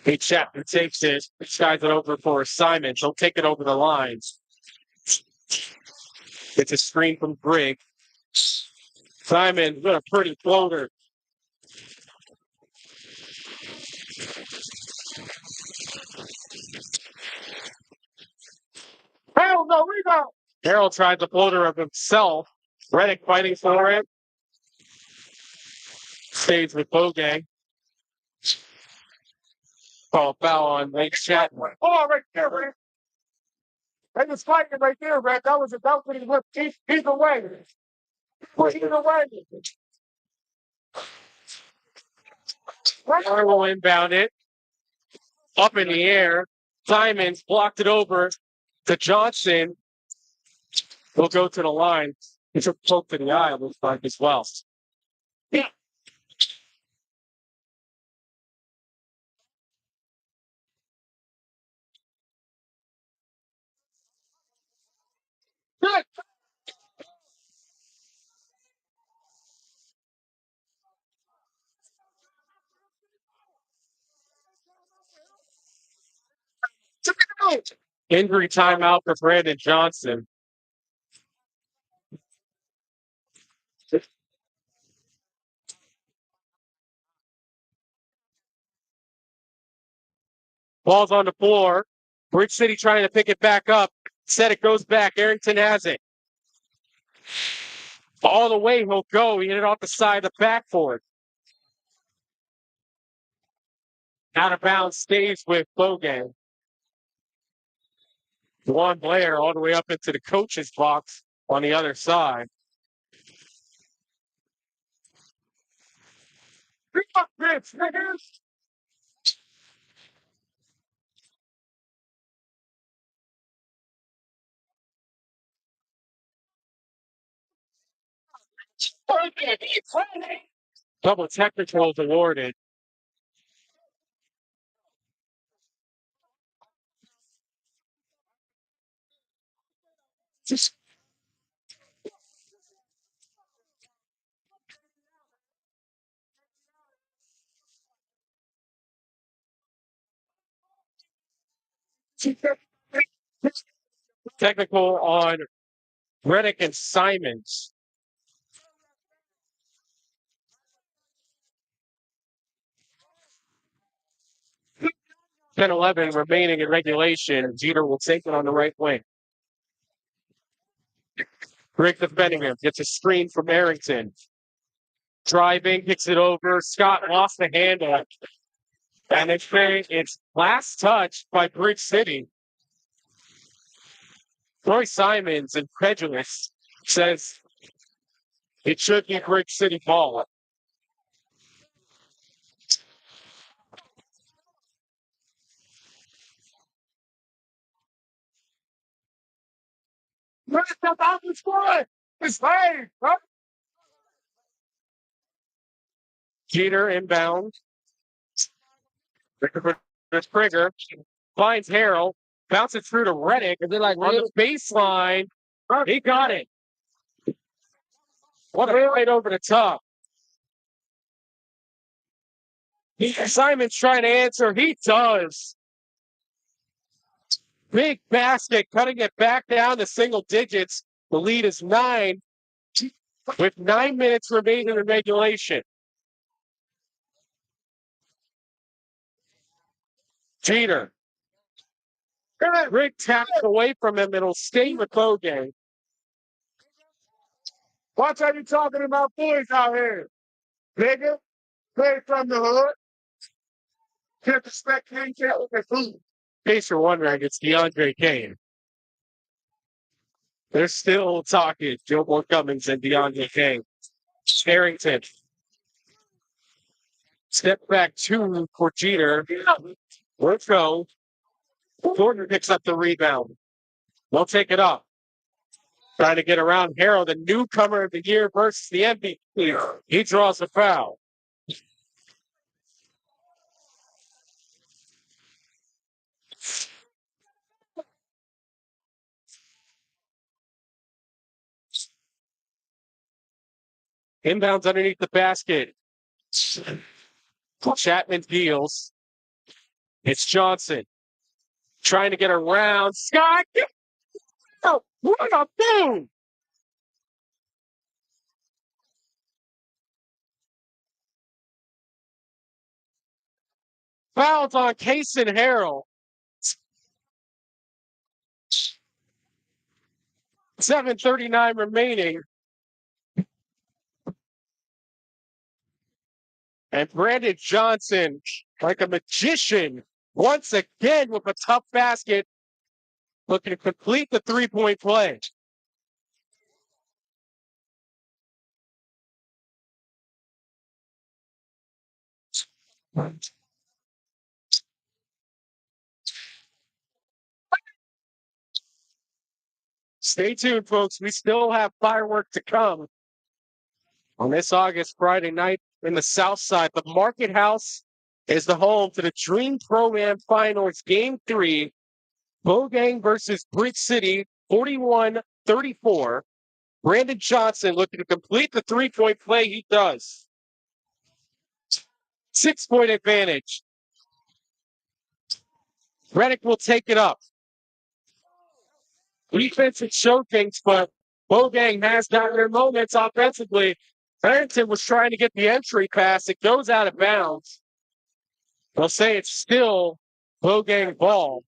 Hey, Chapman takes it, skies it over for Simon. He'll take it over the lines. It's a screen from Grigg. Simon with a pretty floater. Hell no, rebound! Harold tried the floater of himself. Reddick fighting for it. Stays with Bogey. Call foul on Lake Chapman. Oh, right there, man. They was fighting right there, man. That was pretty whip. Either way. Either way. Or will inbound it. Up in the air. Simons blocked it over to Johnson. We'll go to the line. It's a poke to the eye, it looks like, as well. Yeah. Good. Injury timeout for Brandon Johnson. Ball's on the floor. Bridge City trying to pick it back up. Instead, it goes back. Arrington has it. All the way he'll go. He hit it off the side of the backboard. Out of bounds stays with Bogey. Juwan Blair all the way up into the coach's box on the other side. Double technicals awarded. Technical on Reddick and Simons. 10-11 remaining in regulation. Jeter will take it on the right wing. Grigg defending him. Gets a screen from Arrington. Driving, kicks it over. Scott lost the handle. And it's last touch by Bridge City. Troy Simons, incredulous, says it should be Bridge City ball. Jeter inbound. Trigger finds Harold, bounces through to Reddick, and then on the baseline, he got it. What a right over the top. Simon's trying to answer. He does. Big basket, cutting it back down to single digits. The lead is 9 with 9 minutes remaining in regulation. Jeter Rick tapped away from him. It'll stay with Bogang. Watch how you talking about boys out here. Nigga, play from the hood. Can't respect Kane, can't look at food. In case you're wondering, it's DeAndre Kane. They're still talking. Joe Moore Cummings and DeAndre Kane. Harrington. Step back two for Jeter. Let's go. Gordon picks up the rebound. They'll take it up. Trying to get around Harrell, the newcomer of the year versus the MVP. He draws a foul. Inbounds underneath the basket. Chapman deals. It's Johnson. Trying to get around. Scott! Oh, what a boom! Fouls on Case and Harrell. 7:39 remaining. And Brandon Johnson, like a magician, once again with a tough basket, looking to complete the three-point play. Stay tuned, folks. We still have fireworks to come on this August Friday night in the South Side. The Market House is the home to the Dream Pro-Am Finals Game 3. Bogang versus Bridge City, 41-34. Brandon Johnson looking to complete the three-point play. He does. 6-point advantage. Reddick will take it up. Defense is showed things, but Bogang has gotten their moments offensively. Harrington was trying to get the entry pass. It goes out of bounds. They'll say it's still Bogang ball.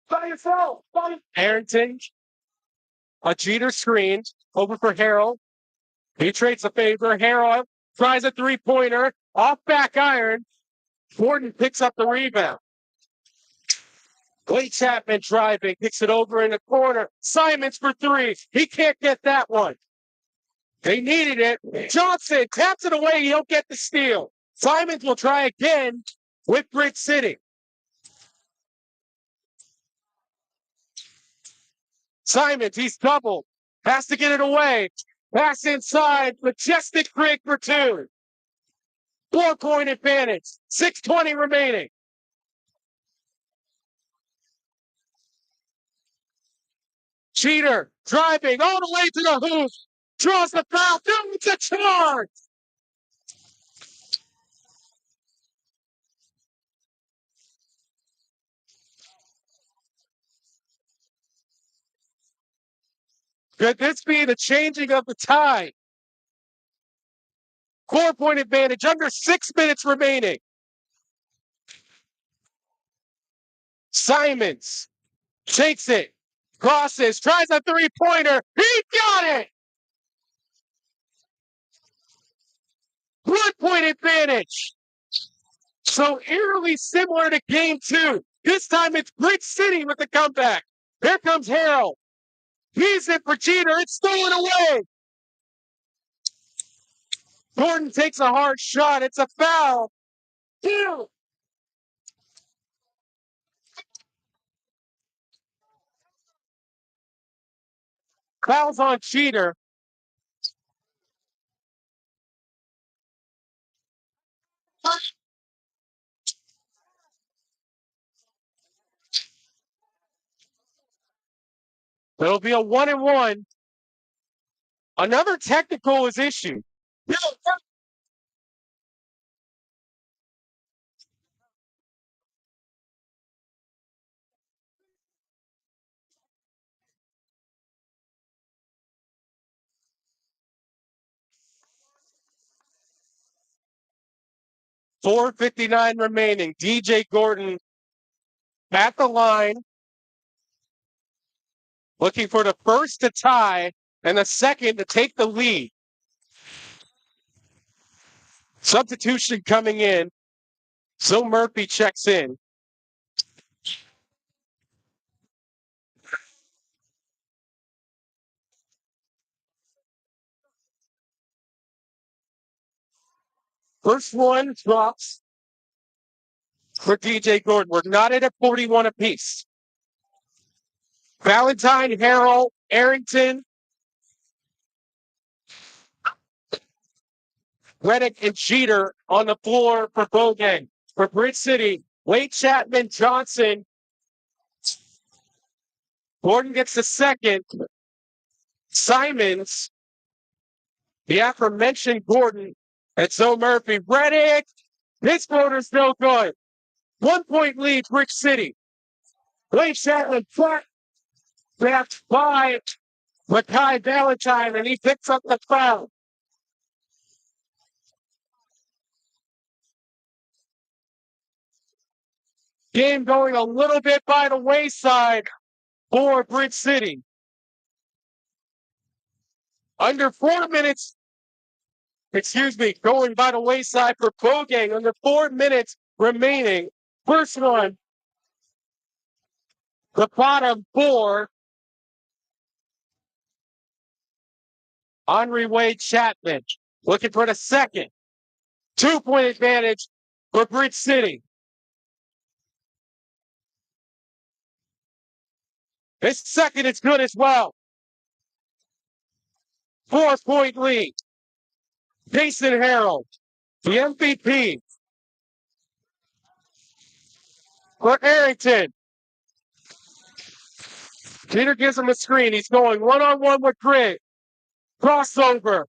By yourself. Harrington, a Jeter screen over for Harrell. He trades a favor. Harrell tries a three-pointer off back iron. Gordon picks up the rebound. Clay Chapman driving, picks it over in the corner. Simons for three. He can't get that one. They needed it. Johnson taps it away. He'll get the steal. Simons will try again with Bridge City. Simons, he's doubled. Has to get it away. Pass inside. Majestic break for two. 4-point advantage. 6:20 remaining. Cheater driving all the way to the hoop. Draws the foul. It's a charge. Could this be the changing of the tide? 4-point advantage. Under 6 minutes remaining. Simons takes it. Crosses. Tries a three-pointer. He got it. 1-point advantage. So eerily similar to game two. This time it's Bridge City with the comeback. Here comes Harrell. He's in for Jeter. It's stolen away. Gordon takes a hard shot. It's a foul. Two. Fouls on Jeter. It'll be a 1-1. Another technical is issued. 4:59 remaining. DJ Gordon at the line, looking for the first to tie and the second to take the lead. Substitution coming in. So Murphy checks in. First one drops for DJ Gordon. We're knotted at 41 apiece. Valentine, Harrell, Arrington, Reddick, and Jeter on the floor for Bogang. For Bridge City, Wade Chapman, Johnson. Gordon gets the second. Simons, the aforementioned Gordon, and so Murphy. Reddick, this quarter's no good. 1 point lead, Bridge City. Wade Chapman, backed by Makai Valentine, and he picks up the foul. Game going a little bit by the wayside for Bridge City. Under 4 minutes, going by the wayside for Bogang. Under 4 minutes remaining. First one, the bottom four. Henry Wade Chapman looking for the second. 2 point advantage for Bridge City. His second is good as well. 4 point lead. Jason Harrell, the MVP. For Arrington. Peter gives him a screen. He's going one-on-one with Greg. Crossover.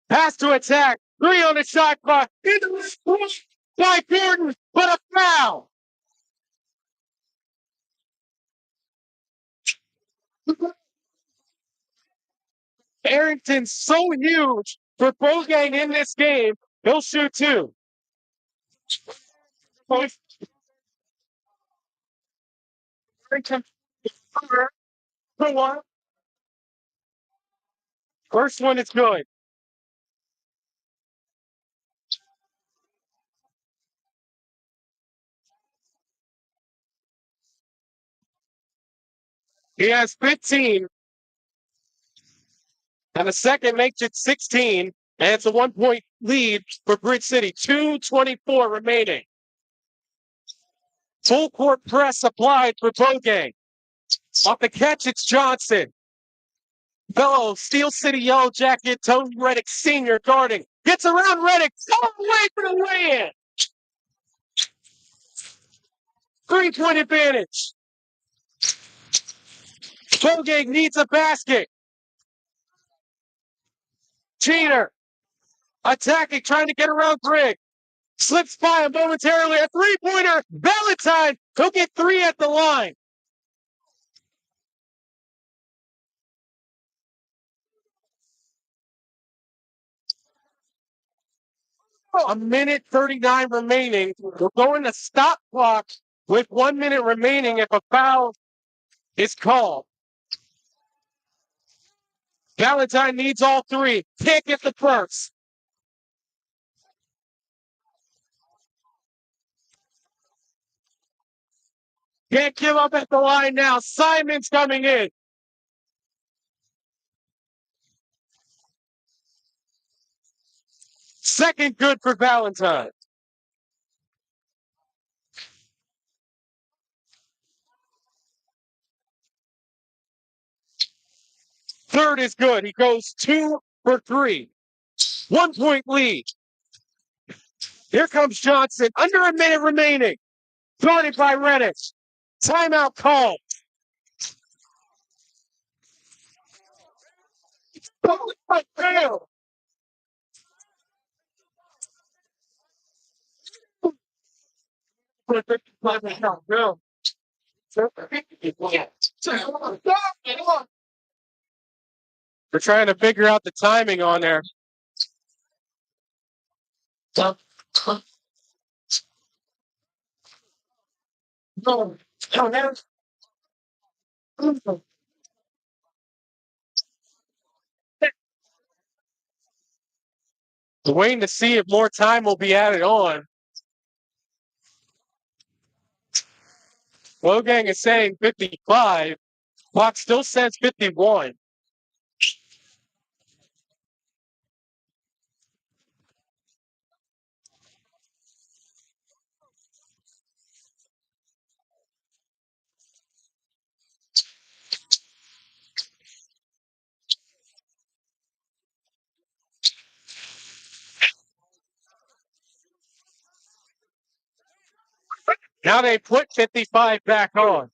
Pass to attack. 3 on the shot clock. By Gordon, but a foul. Arrington's so huge for Bogang in this game. He'll shoot 2. Arrington for 1. First one is good. He has 15. And the second makes it 16. And it's a 1 point lead for Bridge City. 2:24 remaining. Full court press applied for Bogang. Off the catch, it's Johnson. Fellow Steel City Yellow Jacket, Tony Reddick Sr. guarding. Gets around Reddick. All the way for the weigh-in. 3 point advantage. Bogang needs a basket. Cheater. Attacking, trying to get around Greg. Slips by him momentarily. A 3-pointer. Valentine. He'll get 3 at the line. A minute 39 remaining. We're going to stop clock with 1 minute remaining if a foul is called. Valentine needs all 3. Can't get the first. Can't give up at the line now. Simon's coming in. Second good for Valentine. Third is good. He goes 2 for 3. 1 point lead. Here comes Johnson. Under a minute remaining. Guarded by Reddick. Timeout call. We're trying to figure out the timing on there. The waiting to see if more time will be added on. Logang is saying 55. Clock still says 51. Now they put 55 back on.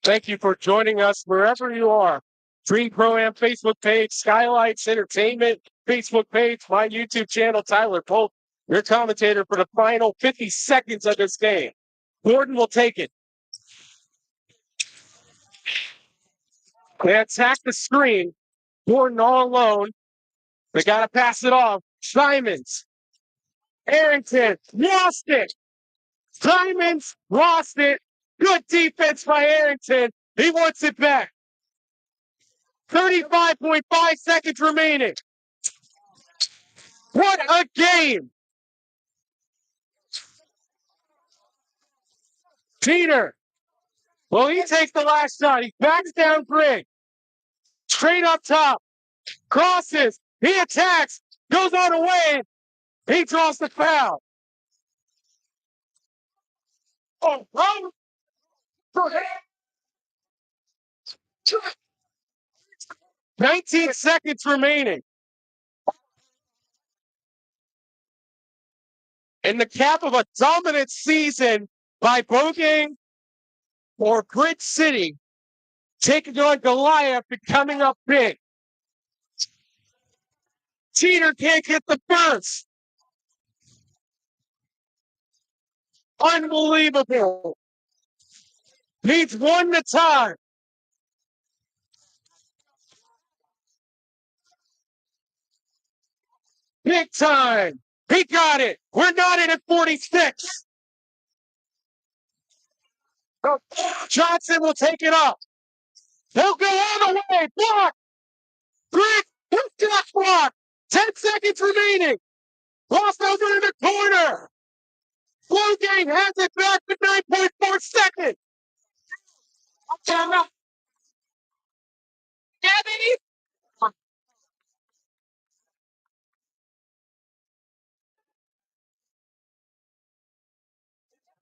Thank you for joining us wherever you are. Dream Pro-Am Facebook page, Skylights Entertainment Facebook page, my YouTube channel, Tyler Polk, your commentator for the final 50 seconds of this game. Gordon will take it. They attack the screen. Gordon all alone. They got to pass it off. Simons. Arrington lost it. Simons lost it. Good defense by Arrington. He wants it back. 35.5 seconds remaining. What a game. Peter. Well, he takes the last shot. He backs down Greg. Straight up top. Crosses. He attacks. Goes on away. He draws the foul. Oh, 19 seconds remaining. In the cap of a dominant season by Bogang or Grid City, taking on Goliath and coming up big. Teeter can't get the first. Unbelievable. Needs one to tie. Big time. He got it. We're not in at 46. Johnson will take it up. He'll go all the way. Block. Greg, got block. 10 seconds remaining. Lost over in the corner. Blue Game has it back to 9.4 seconds.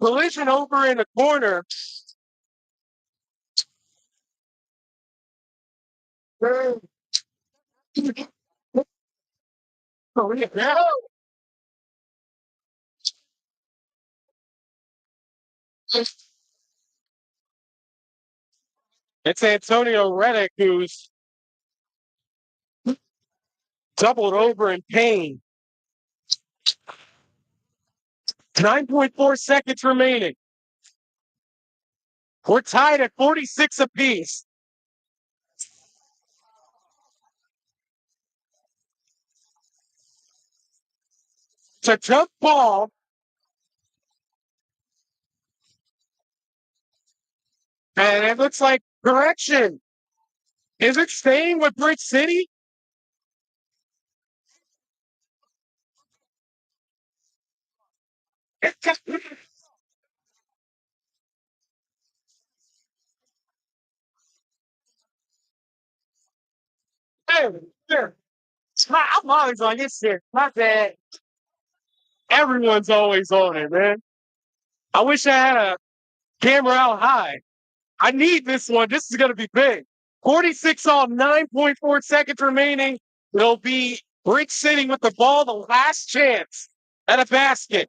Collision over in the corner. It's Antonio Reddick who's doubled over in pain. 9.4 seconds remaining. We're tied at 46 apiece. It's a jump ball. And it looks like correction. Is it staying with Brick City? I'm always on this shit. My bad. Everyone's always on it, man. I wish I had a camera out high. I need this one. This is going to be big. 46 all, 9.4 seconds remaining. It'll be Brick City with the ball, the last chance at a basket.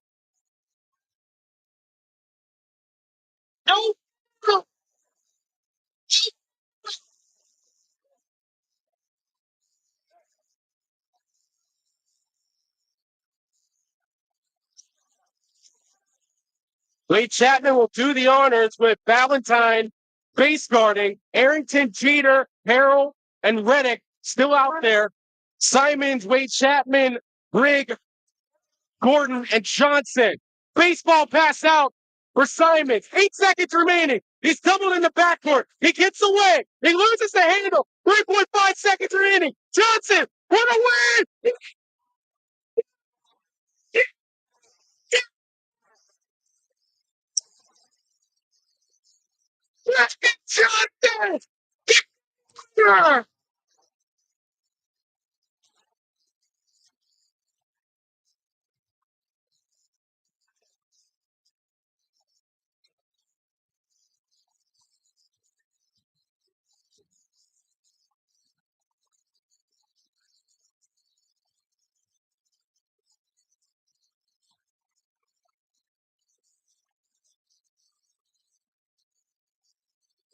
No. Lee Chapman will do the honors with Valentine base guarding. Arrington, Jeter, Harrell, and Reddick still out there. Simons, Wade Chapman, Rigg, Gordon, and Johnson. Baseball pass out for Simons. 8 seconds remaining. He's doubled in the backcourt. He gets away. He loses the handle. 3.5 seconds remaining. Johnson, what a win! Let's get Johnson!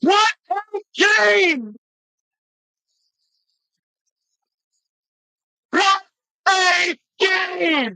What a game! What a game!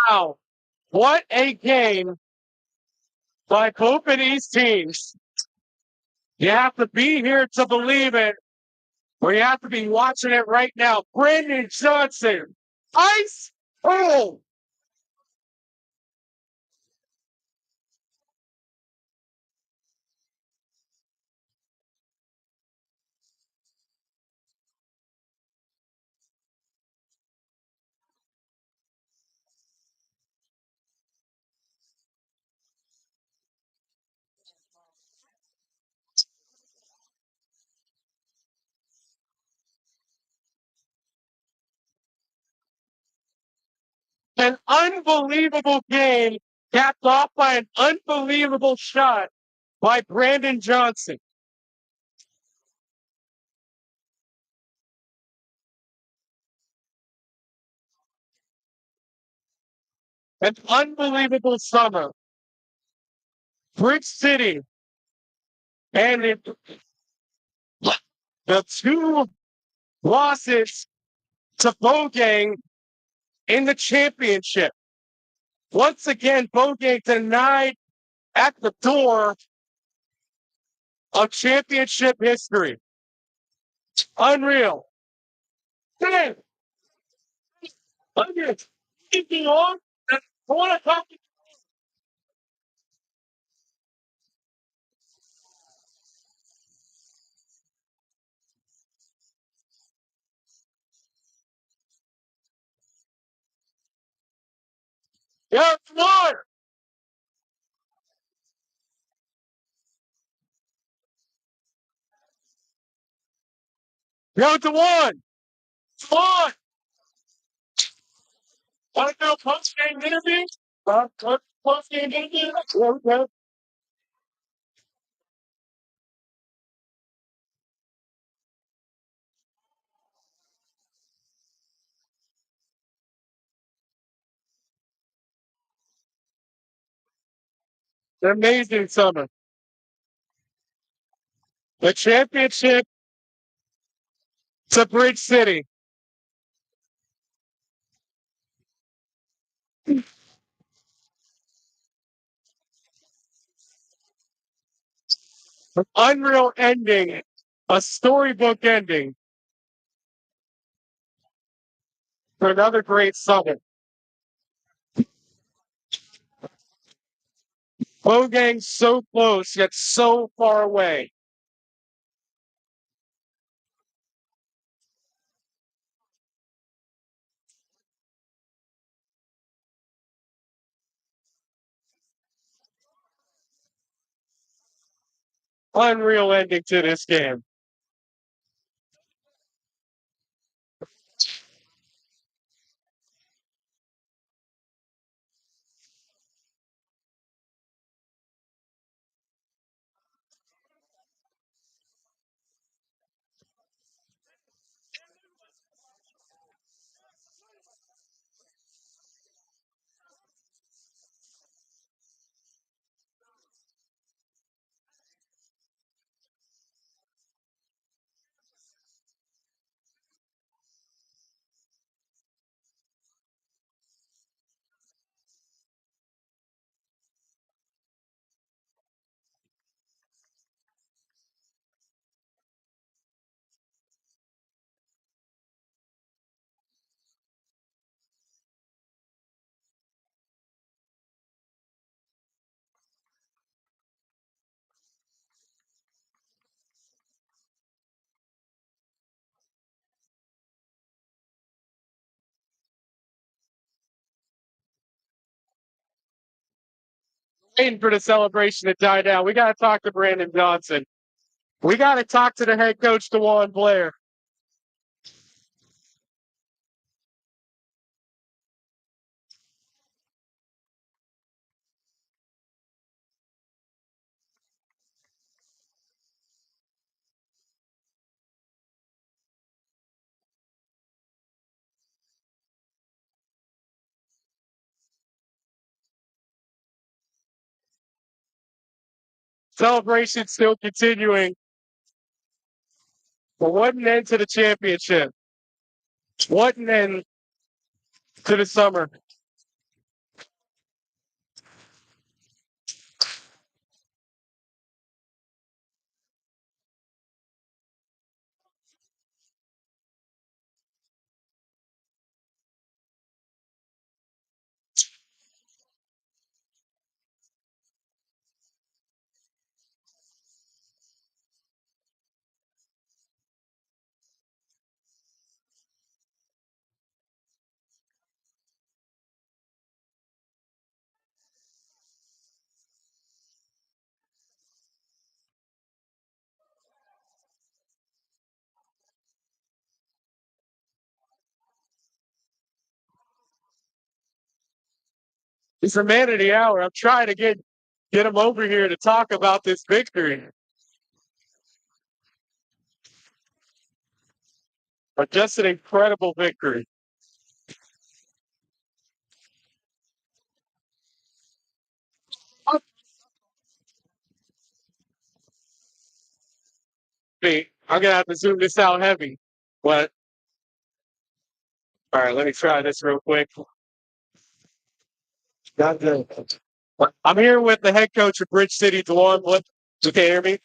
Wow. What a game by both of these teams. You have to be here to believe it, or you have to be watching it right now. Brandon Johnson, ice cold. An unbelievable game capped off by an unbelievable shot by Brandon Johnson. An unbelievable summer. Bridge City and the two losses to Bogang in the championship. Once again, Bogang denied at the door of championship history. Unreal. Damn. Unreal. Keeping on. I want to talk. Yeah, come on. Go to one. Come on. Want to do a post-game interview? Post-game interview? Okay. Amazing summer. The championship to Bridge City. An unreal ending. A storybook ending for another great summer. Bogang so close, yet so far away. Unreal ending to this game. Waiting for the celebration to die down. We got to talk to Brandon Johnson. We got to talk to the head coach, DeJuan Blair. Celebration still continuing. But what an end to the championship. What an end to the summer. It's a man of the hour. I'm trying to get him over here to talk about this victory. But just an incredible victory. I'm gonna have to zoom this out heavy. But all right, let me try this real quick. Not good. I'm here with the head coach of Bridge City, DeJuan Blair. You can't hear me?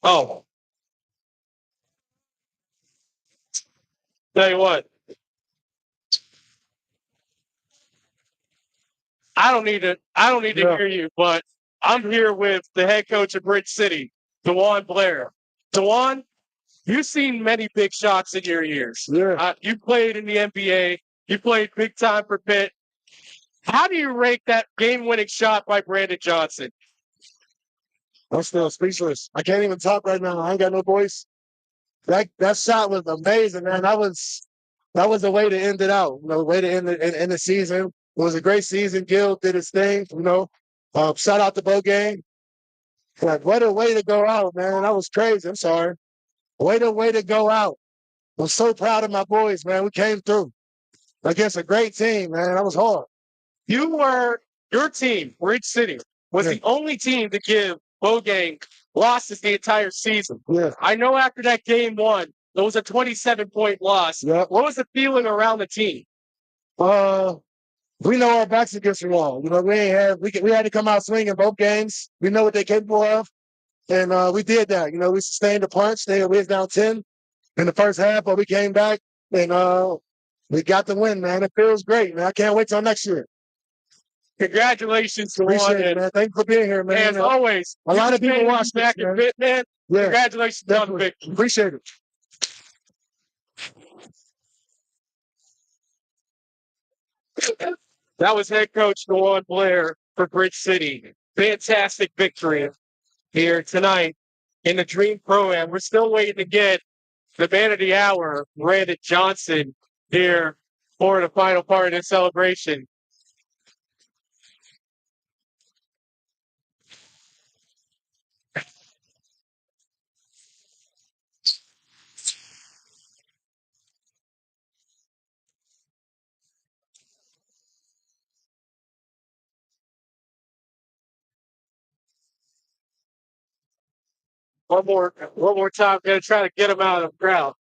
Oh, tell you what. I don't need to hear you, but I'm here with the head coach of Bridge City, DeJuan Blair. DeJuan, you've seen many big shots in your years. Yeah. You played in the NBA. You played big time for Pitt. How do you rate that game-winning shot by Brandon Johnson? I'm still speechless. I can't even talk right now. I ain't got no voice. That shot was amazing, man. That was the way to end it out. You know, way to end the season. It was a great season. Gil did his thing. You know, shout out to Bo Gang. Like, what a way to go out, man. That was crazy. I'm sorry. Way to go out. I'm so proud of my boys, man. We came through against a great team, man. That was hard. Your team, Bridge City, was Yeah. the only team to give Bogang losses the entire season. Yeah. I know after that game one, there was a 27-point loss. Yeah. What was the feeling around the team? We know our backs against the wall. You know, we had to come out swinging both games. We know what they're capable of, and we did that. You know, we sustained the punch. We was down 10 in the first half, but we came back and we got the win, man. It feels great, man. I can't wait till next year. Congratulations to Appreciate it, one. man. Thank you for being here, man. As always, a lot of people watch this, back and fit, man. Yeah, Congratulations on the definitely. victory. Appreciate it. That was head coach DeJuan Blair for Bridge City. Fantastic victory. here tonight in the Dream Pro-Am. We're still waiting to get the man of the hour, Brandon Johnson, here for the final part of this celebration. One more time. Gonna try to get him out of the crowd.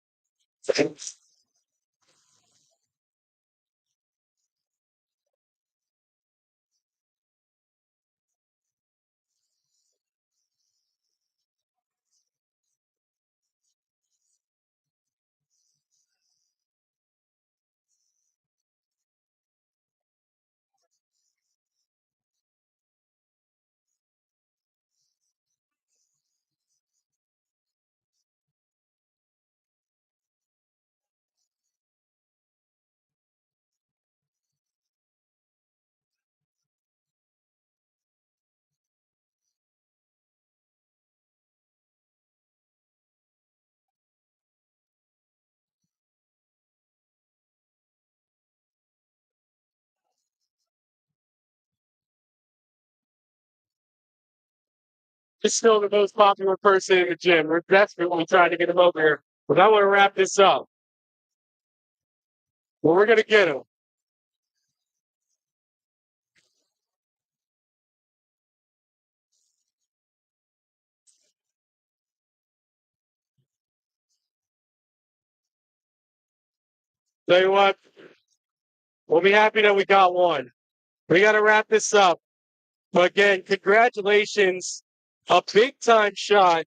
He's still the most popular person in the gym. We're desperately trying to get him over here. But I want to wrap this up. Well, we're gonna get him. Tell you what, we'll be happy that we got one. We got to wrap this up. But again, congratulations. A big time shot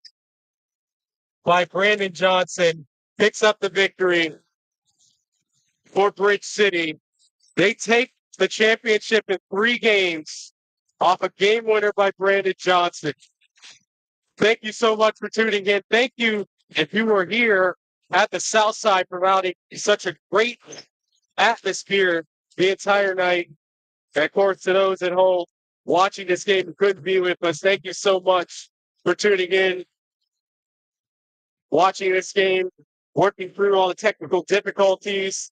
by Brandon Johnson picks up the victory for Bridge City. They take the championship in 3 games off a game winner by Brandon Johnson. Thank you so much for tuning in. Thank you if you were here at the South Side providing such a great atmosphere the entire night. And of course, to those at home watching this game who couldn't be with us, thank you so much for tuning in, watching this game, working through all the technical difficulties.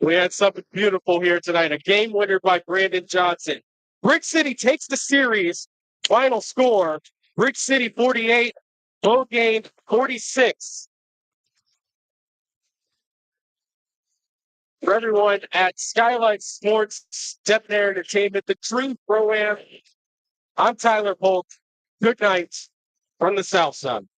We had something beautiful here tonight. A game winner by Brandon Johnson. Brick City takes the series. Final score, Brick City 48, Bogane 46. For everyone at Skylight Sports, Depth Air Entertainment, the Dream Pro-Am, I'm Tyler Polk. Good night from the South Side.